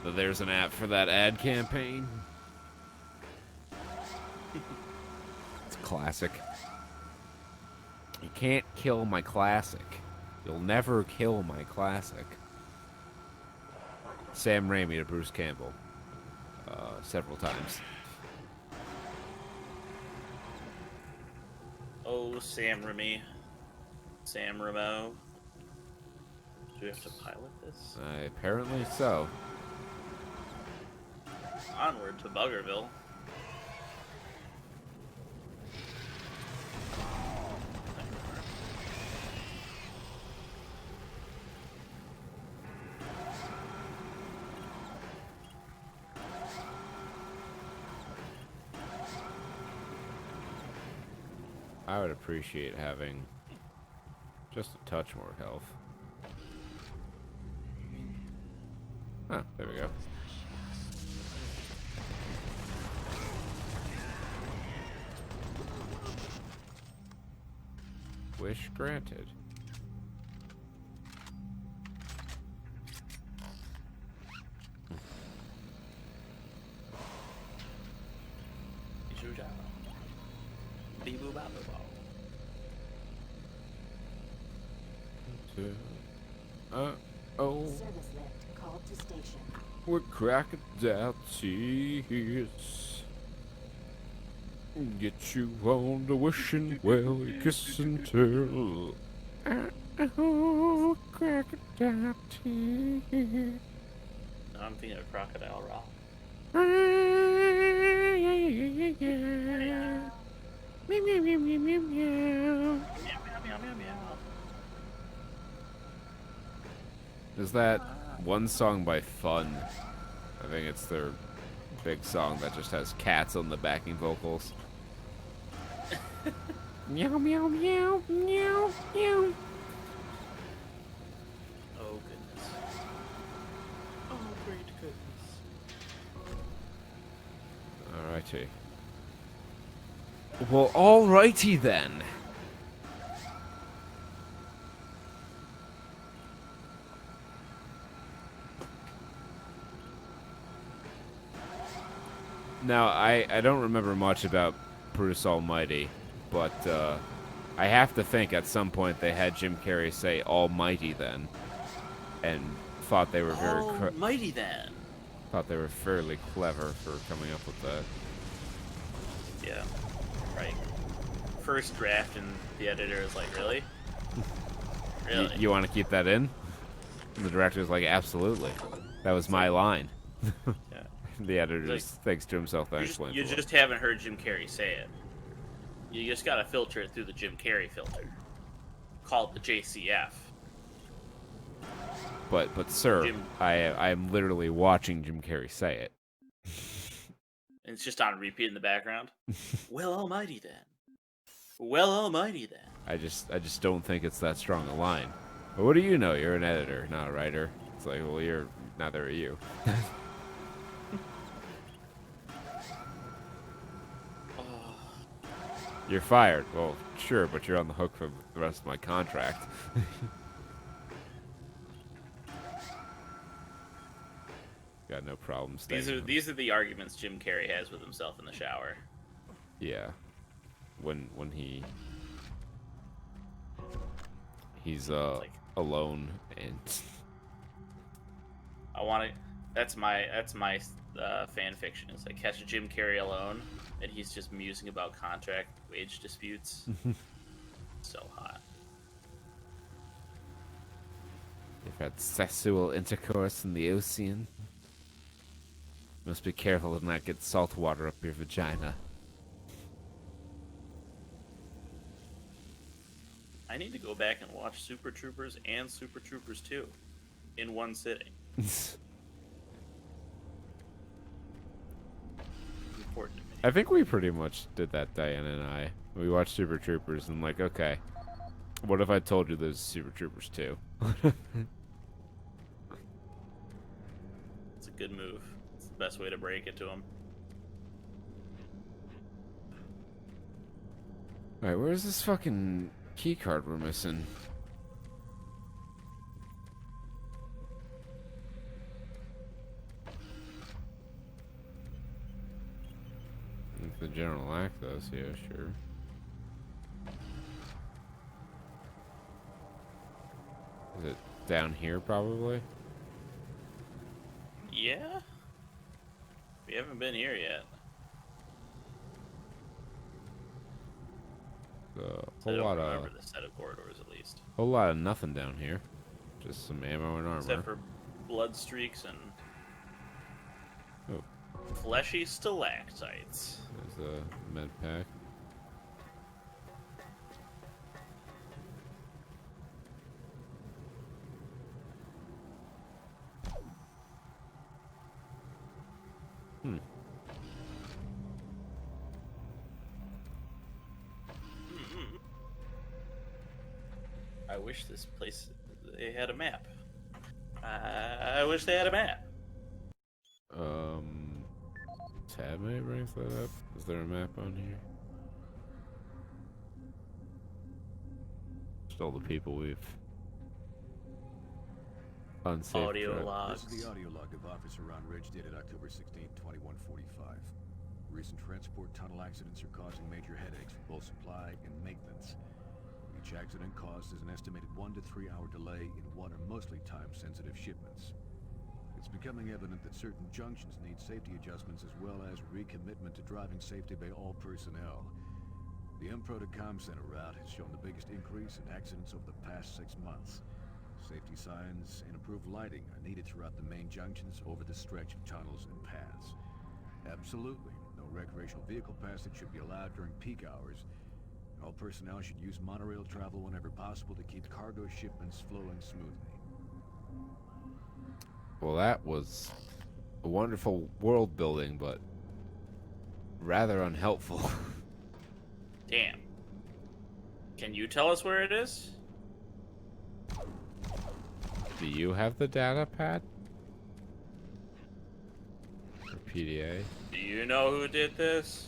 So there's an app for that ad campaign. It's classic. You can't kill my classic. You'll never kill my classic. Sam Raimi to Bruce Campbell. Several times. Oh, Sam Raimi. Sam Ramo. Do we have to pilot this? Apparently so. Onward to Buggerville. I would appreciate having just a touch more health. Huh, there we go. Wish granted. Oh, Service lift called to station. we're crocodile tears. Get you on the wishing well, kiss and tell. Oh, crocodile tears. Now I'm thinking of Crocodile Rock. Meow, meow, meow, meow, meow, meow. Meow, meow, meow, meow, meow. Is that one song by Fun? I think it's their big song that just has cats on the backing vocals. Meow, meow, meow, meow, meow. Oh, goodness. Oh, great goodness. Alrighty. Well, alrighty then. Now, I don't remember much about Bruce Almighty, but I have to think at some point they had Jim Carrey say "Almighty" then, and thought they were Mighty then. thought they were fairly clever for coming up with that. Yeah, right. First draft, and the editor is like, really? Really? You want to keep that in? And the director was like, absolutely. That was my line. Yeah. The editor Like, just thinks to himself, thanks, You just haven't heard Jim Carrey say it. You just gotta filter it through the Jim Carrey filter. Called the JCF. But sir, Jim- I am literally watching Jim Carrey say it. And it's just on repeat in the background. Well, almighty then. Well, almighty then. I just don't think it's that strong a line. But what do you know? You're an editor, not a writer. It's like, well, neither are you. You're fired. Well, sure, but you're on the hook for the rest of my contract. Got no problem staying. These are the arguments Jim Carrey has with himself in the shower. Yeah, when he's alone and I want to. That's my fan fiction. Is I catch Jim Carrey alone, and he's just musing about contract wage disputes. So hot. you've had sexual intercourse in the ocean. Must be careful to not get salt water up your vagina. I need to go back and watch Super Troopers and Super Troopers 2 in one sitting. Important to me. I think we pretty much did that, Diana and I. We watched Super Troopers and like, okay, what if I told you there's Super Troopers 2? It's a good move. It's the best way to break it to him. Alright, where's this fucking key card we're missing? The general access, yeah, sure. Is it down here, probably? Yeah? We haven't been here yet. A I whole don't lot remember of the set of corridors, at least. nothing down here. Just some ammo and armor. Except for blood streaks and Oh, fleshy stalactites. there's a med pack. I wish this place, they had a map. I wish they had a map. Tab may brings that up. Is there a map on here? Just all the people we've unsafe. Audio trapped. logs. This is the audio log of Officer Ron Ridge dated October 16, 2145. Recent transport tunnel accidents are causing major headaches for both supply and maintenance. Each accident causes an estimated 1 to 3 hour delay in what are mostly time-sensitive shipments. It's becoming evident that certain junctions need safety adjustments as well as recommitment to driving safety by all personnel. The MPRO to Com Center route has shown the biggest increase in accidents over the past 6 months. Safety signs and improved lighting are needed throughout the main junctions over the stretch of tunnels and paths. Absolutely, no recreational vehicle passage should be allowed during peak hours. All personnel should use monorail travel whenever possible to keep cargo shipments flowing smoothly. Well, that was a wonderful world building, but rather unhelpful. Damn. Can you tell us where it is? Do you have the data pad? Or PDA? Do you know who did this?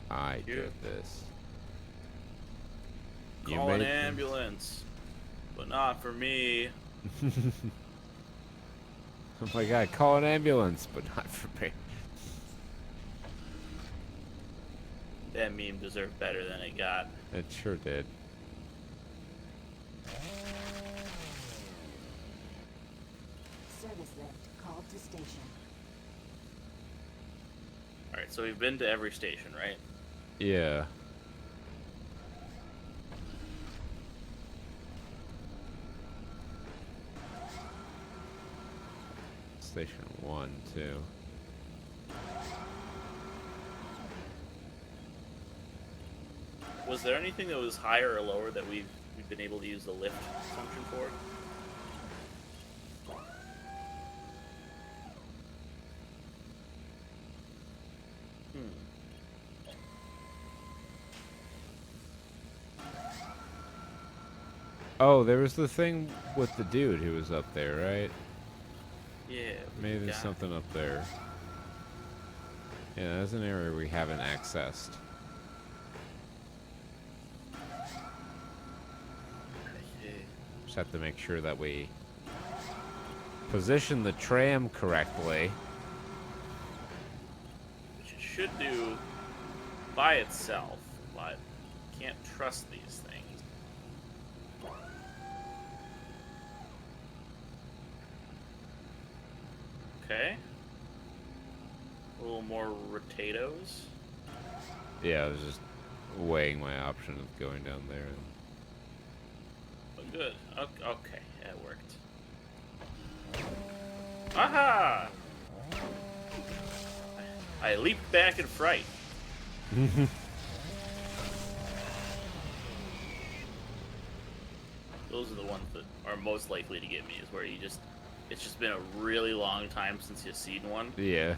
I You- did this. You Call an made this. ambulance. But not for me. Oh my god, call an ambulance, but not for me. That meme deserved better than it got. It sure did. Service lift called to station. Alright, so we've been to every station, right? Yeah. Station 1, 2. Was there anything that was higher or lower that we've been able to use the lift function for? Oh, there was the thing with the dude who was up there, right? Yeah. Maybe there's got- something up there. Yeah, that's an area we haven't accessed. Just have to make sure that we position the tram correctly. Which it should do by itself, but can't trust these things. Okay. A little more rotatos. Yeah, I was just weighing my option of going down there. Oh, good. Okay, that worked. Aha! I leaped back in fright. Those are the ones that are most likely to get me, is where it's just been a really long time since you've seen one. Yeah.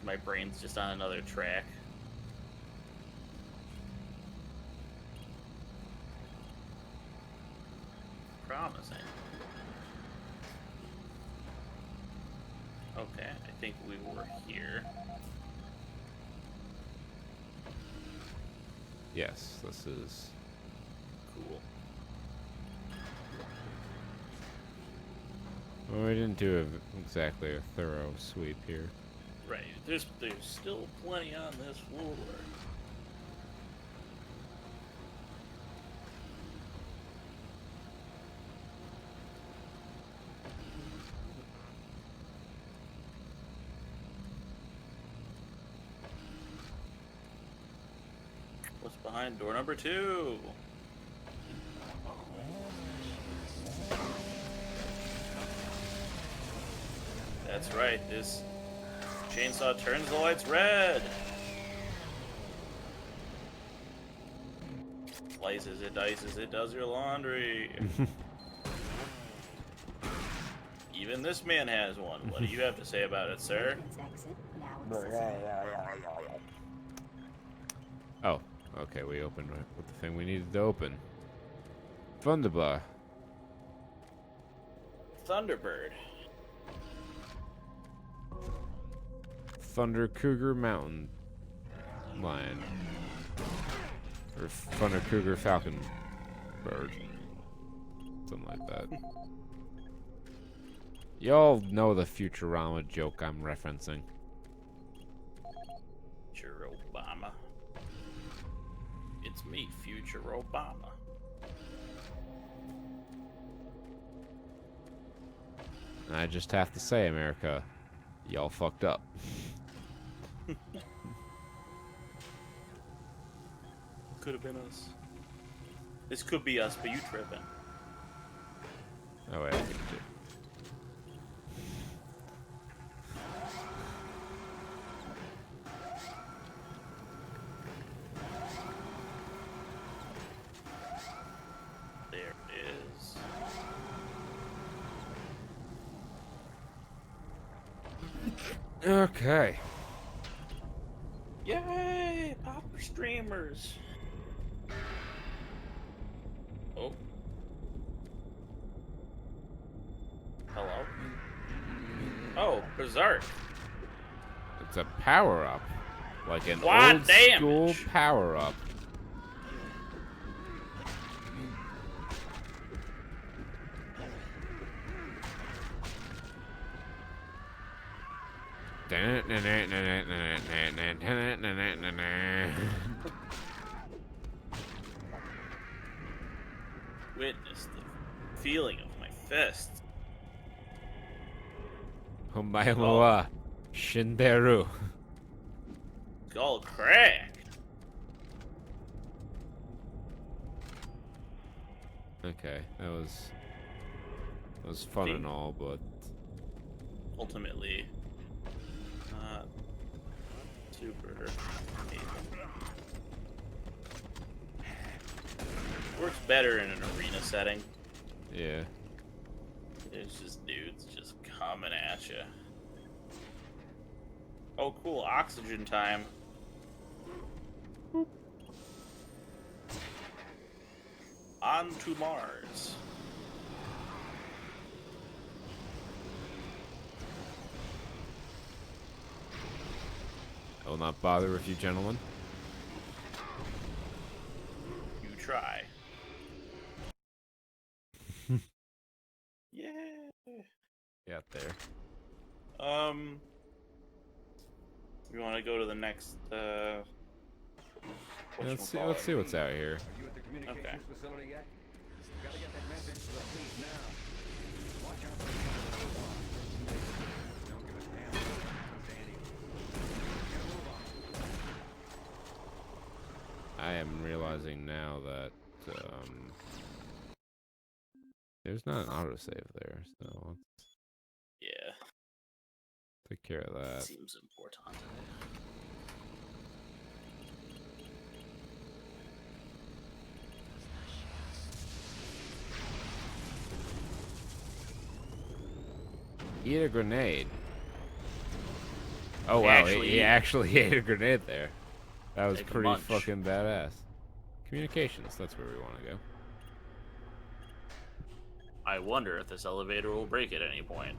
My brain's just on another track. Promising. Okay, I think we were here. Yes, this is. Cool. Well, we didn't do exactly a thorough sweep here. Right. There's still plenty on this floor. What's behind door number 2? That's right, this chainsaw turns the lights red. Slices it, dices it, does your laundry. Even this man has one. What do you have to say about it, sir? Exit now accessible. Oh, okay, we opened with the thing we needed to open. Thunderbar. Thunderbird. Thunder Cougar Mountain Lion. Or Thunder Cougar Falcon Bird. Something like that. Y'all know the Futurama joke I'm referencing. Future Obama. It's me, Future Obama. And I just have to say, America, y'all fucked up. Could have been us. This could be us, but you tripping. Oh wait, I think it did. There it is. Okay. Yay! Popper streamers. Oh. Hello? Oh, Berserk. It's a power up. Like an What old damage? school power up. Witness the feeling of my fists. Homayoa Shinderu. Skull cracked. Okay, that was fun and all, but Ultimately, not super amazing. Works better in an arena setting. yeah. There's just dudes just coming at you. Oh, cool. Oxygen time. On to Mars. I will not bother with you, gentlemen. You try. Yeah. Get there. We want to go to the next. Let's see what's out here. Are you at the communications Okay. facility yet? Gotta get that message to the fleet now. Watch out for the don't give us damn Danny. Get a move on. I am realizing now that there's not an autosave there, so let's Yeah. take care of that. Seems important. Eat a grenade. Oh wow, he actually ate a grenade there. That was Take a pretty munch. fucking badass. Communications, that's where we want to go. I wonder if this elevator will break at any point.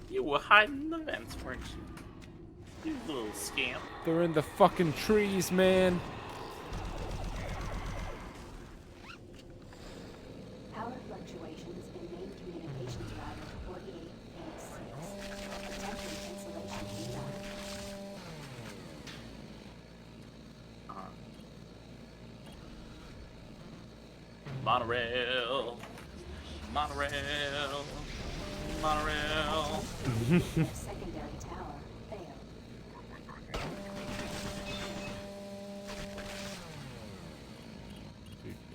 You were hiding in the vents, weren't you? You little scamp. They're in the fucking trees, man. Power fluctuations in main communications router 48.6. Attention insulation data. Monorail. Monorail. Monorail. Secondary tower failed.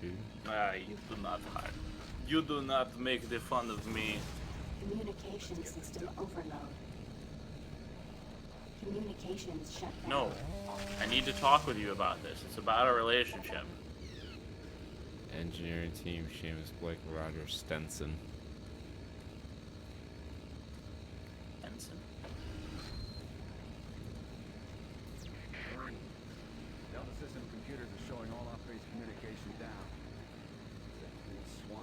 You do not hide. You do not make the fun of me. Communication system overload. Communications shut down. No. I need to talk with you about this. It's about our relationship. Engineering team, Seamus Blake, Roger Stenson. Benson. Delta system computers are showing all off-base communication down. Swan.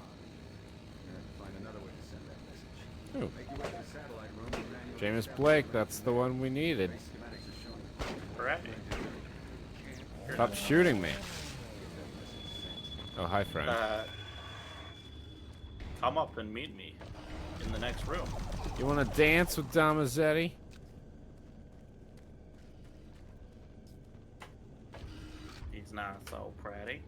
You're gonna have to find another way to send that message. Oh, Make your way to the satellite room and manually Seamus establish Blake, the that's the one we needed. base schematics are showing. Correct. Stop shooting me. Oh, hi, friend. Come up and meet me in the next room. You want to dance with Damazetti? He's not so pretty.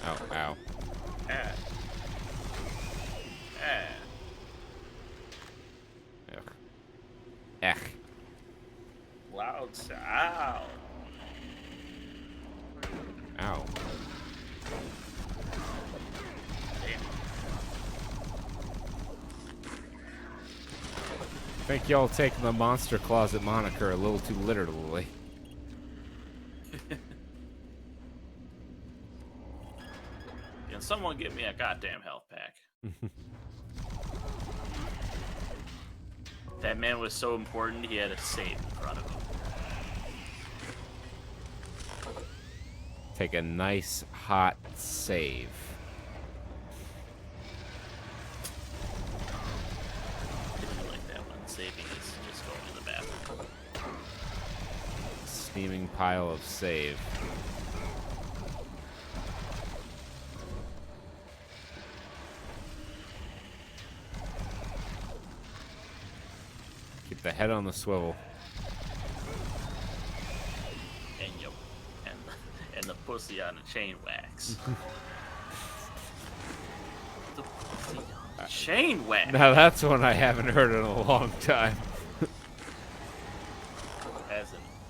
Ow, ow. Ah. Ah. Ugh. Ech. Loud sound. Ow. Damn. I think y'all taking the Monster Closet moniker a little too literally. Can someone get me a goddamn health pack? That man was so important, he had a safe in front of him. Take a nice hot save. I do like that one. Saving is just going to the bathroom. Steaming pile of save. Keep the head on the swivel. And the pussy on the chain wax. The pussy on the chain wax. Now that's one I haven't heard in a long time.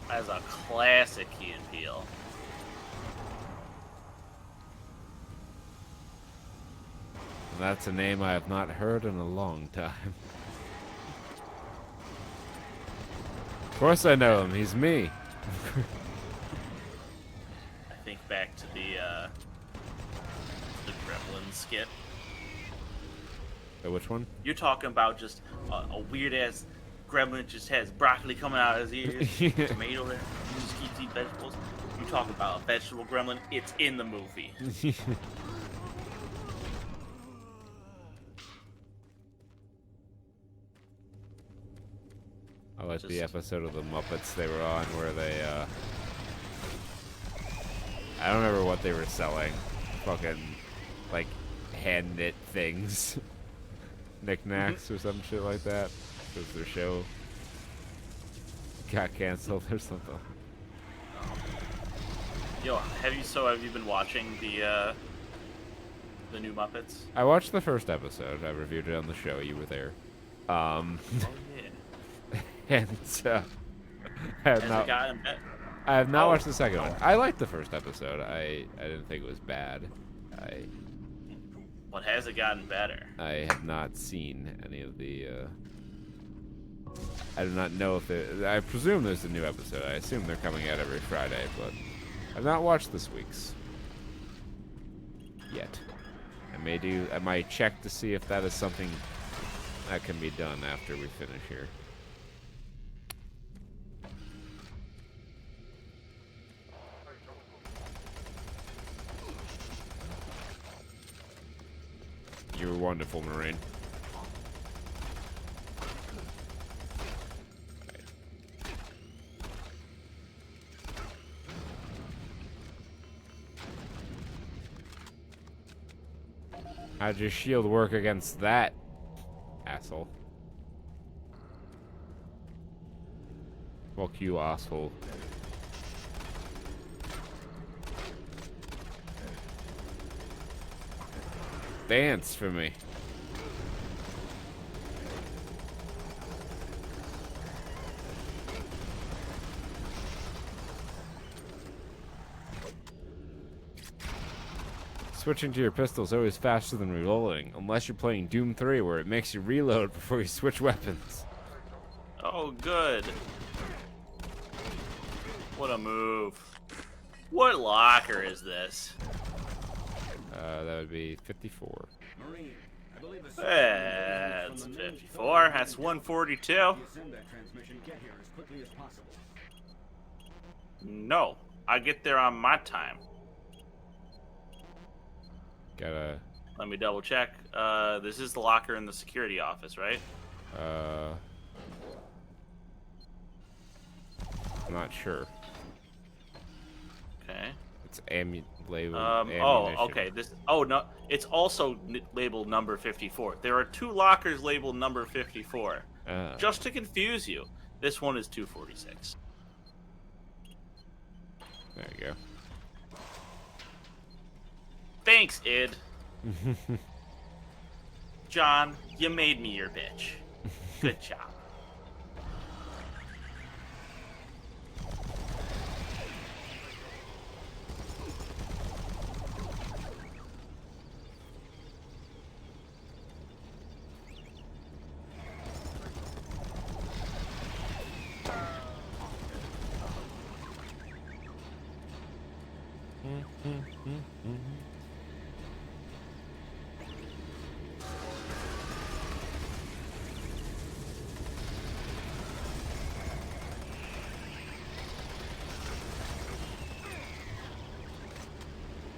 As a classic Key and Peele. That's a name I have not heard in a long time. Of course I know him. He's me. I think back to the Gremlins Gremlin skit. Which one? You're talking about just a weird ass gremlin just has broccoli coming out of his ears, tomato there, he just keeps eating vegetables. You talking about a vegetable gremlin? It's in the movie. I like the episode of the Muppets they were on where they, I don't remember what they were selling. Fucking, like, hand knit things. Knickknacks or some shit like that. Because their show got canceled or something. Yo, have you been watching the new Muppets? I watched the first episode. I reviewed it on the show. You were there. Oh yeah. And I have not. I have not watched the second one. I liked the first episode. I didn't think it was bad. What has it gotten better? I have not seen any of the. I do not know if I presume there's a new episode. I assume they're coming out every Friday, but I've not watched this week's yet. I might check to see if that is something that can be done after we finish here. You're wonderful, Marine. How'd your shield work against that, asshole? Fuck you, asshole. Dance for me. Switching to your pistol is always faster than reloading, unless you're playing Doom 3 where it makes you reload before you switch weapons. Oh, good. What a move. What locker is this? That would be 54. Marine, I believe a That's 54. That's 142. send that transmission. Get here as quickly as possible. No, I get there on my time. Gotta, Let me double check. This is the locker in the security office, right? I'm not sure. Okay. It's labeled Oh, ammunition. okay. Oh no, it's also labeled number 54. There are two lockers labeled number 54. Just to confuse you, this one is 246. There you go. Thanks, Id. John, you made me your bitch. Good job.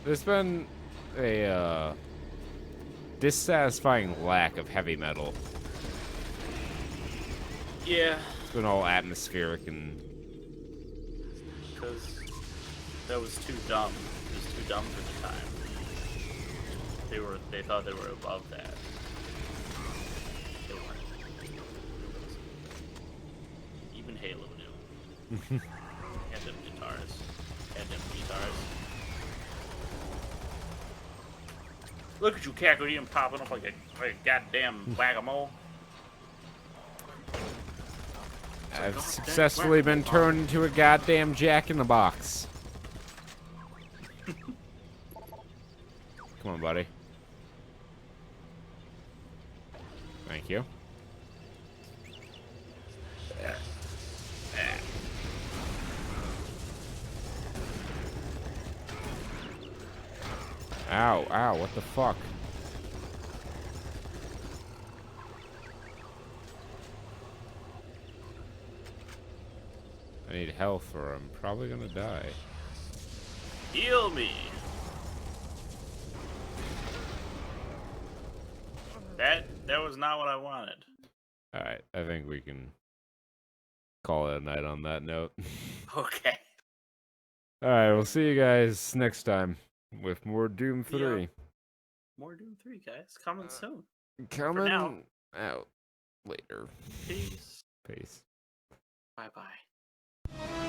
There's been a dissatisfying lack of heavy metal. Yeah, It's been all atmospheric and because that was too dumb. It was too dumb for the time. They thought they were above that. They weren't. Even Halo knew. Had them guitars. Look at you, Cackle, popping up like a goddamn whack-a-mole. I've successfully been turned into a goddamn jack-in-the-box. Come on, buddy. Thank you. Ow, ow, what the fuck? health or I'm probably gonna die. Heal me. That was not what I wanted. Alright, I think we can call it a night on that note. Okay. Alright, we'll see you guys next time with more Doom 3. More Doom 3, guys. Coming soon. Coming now. out later. Peace. Peace. Bye-bye.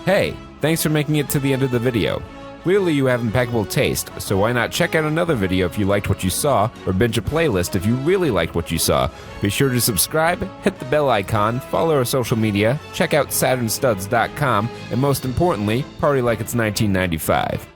Hey, thanks for making it to the end of the video. Clearly you have impeccable taste, so why not check out another video if you liked what you saw, or binge a playlist if you really liked what you saw. Be sure to subscribe, hit the bell icon, follow our social media, check out saturnstuds.com, and most importantly, party like it's 1995.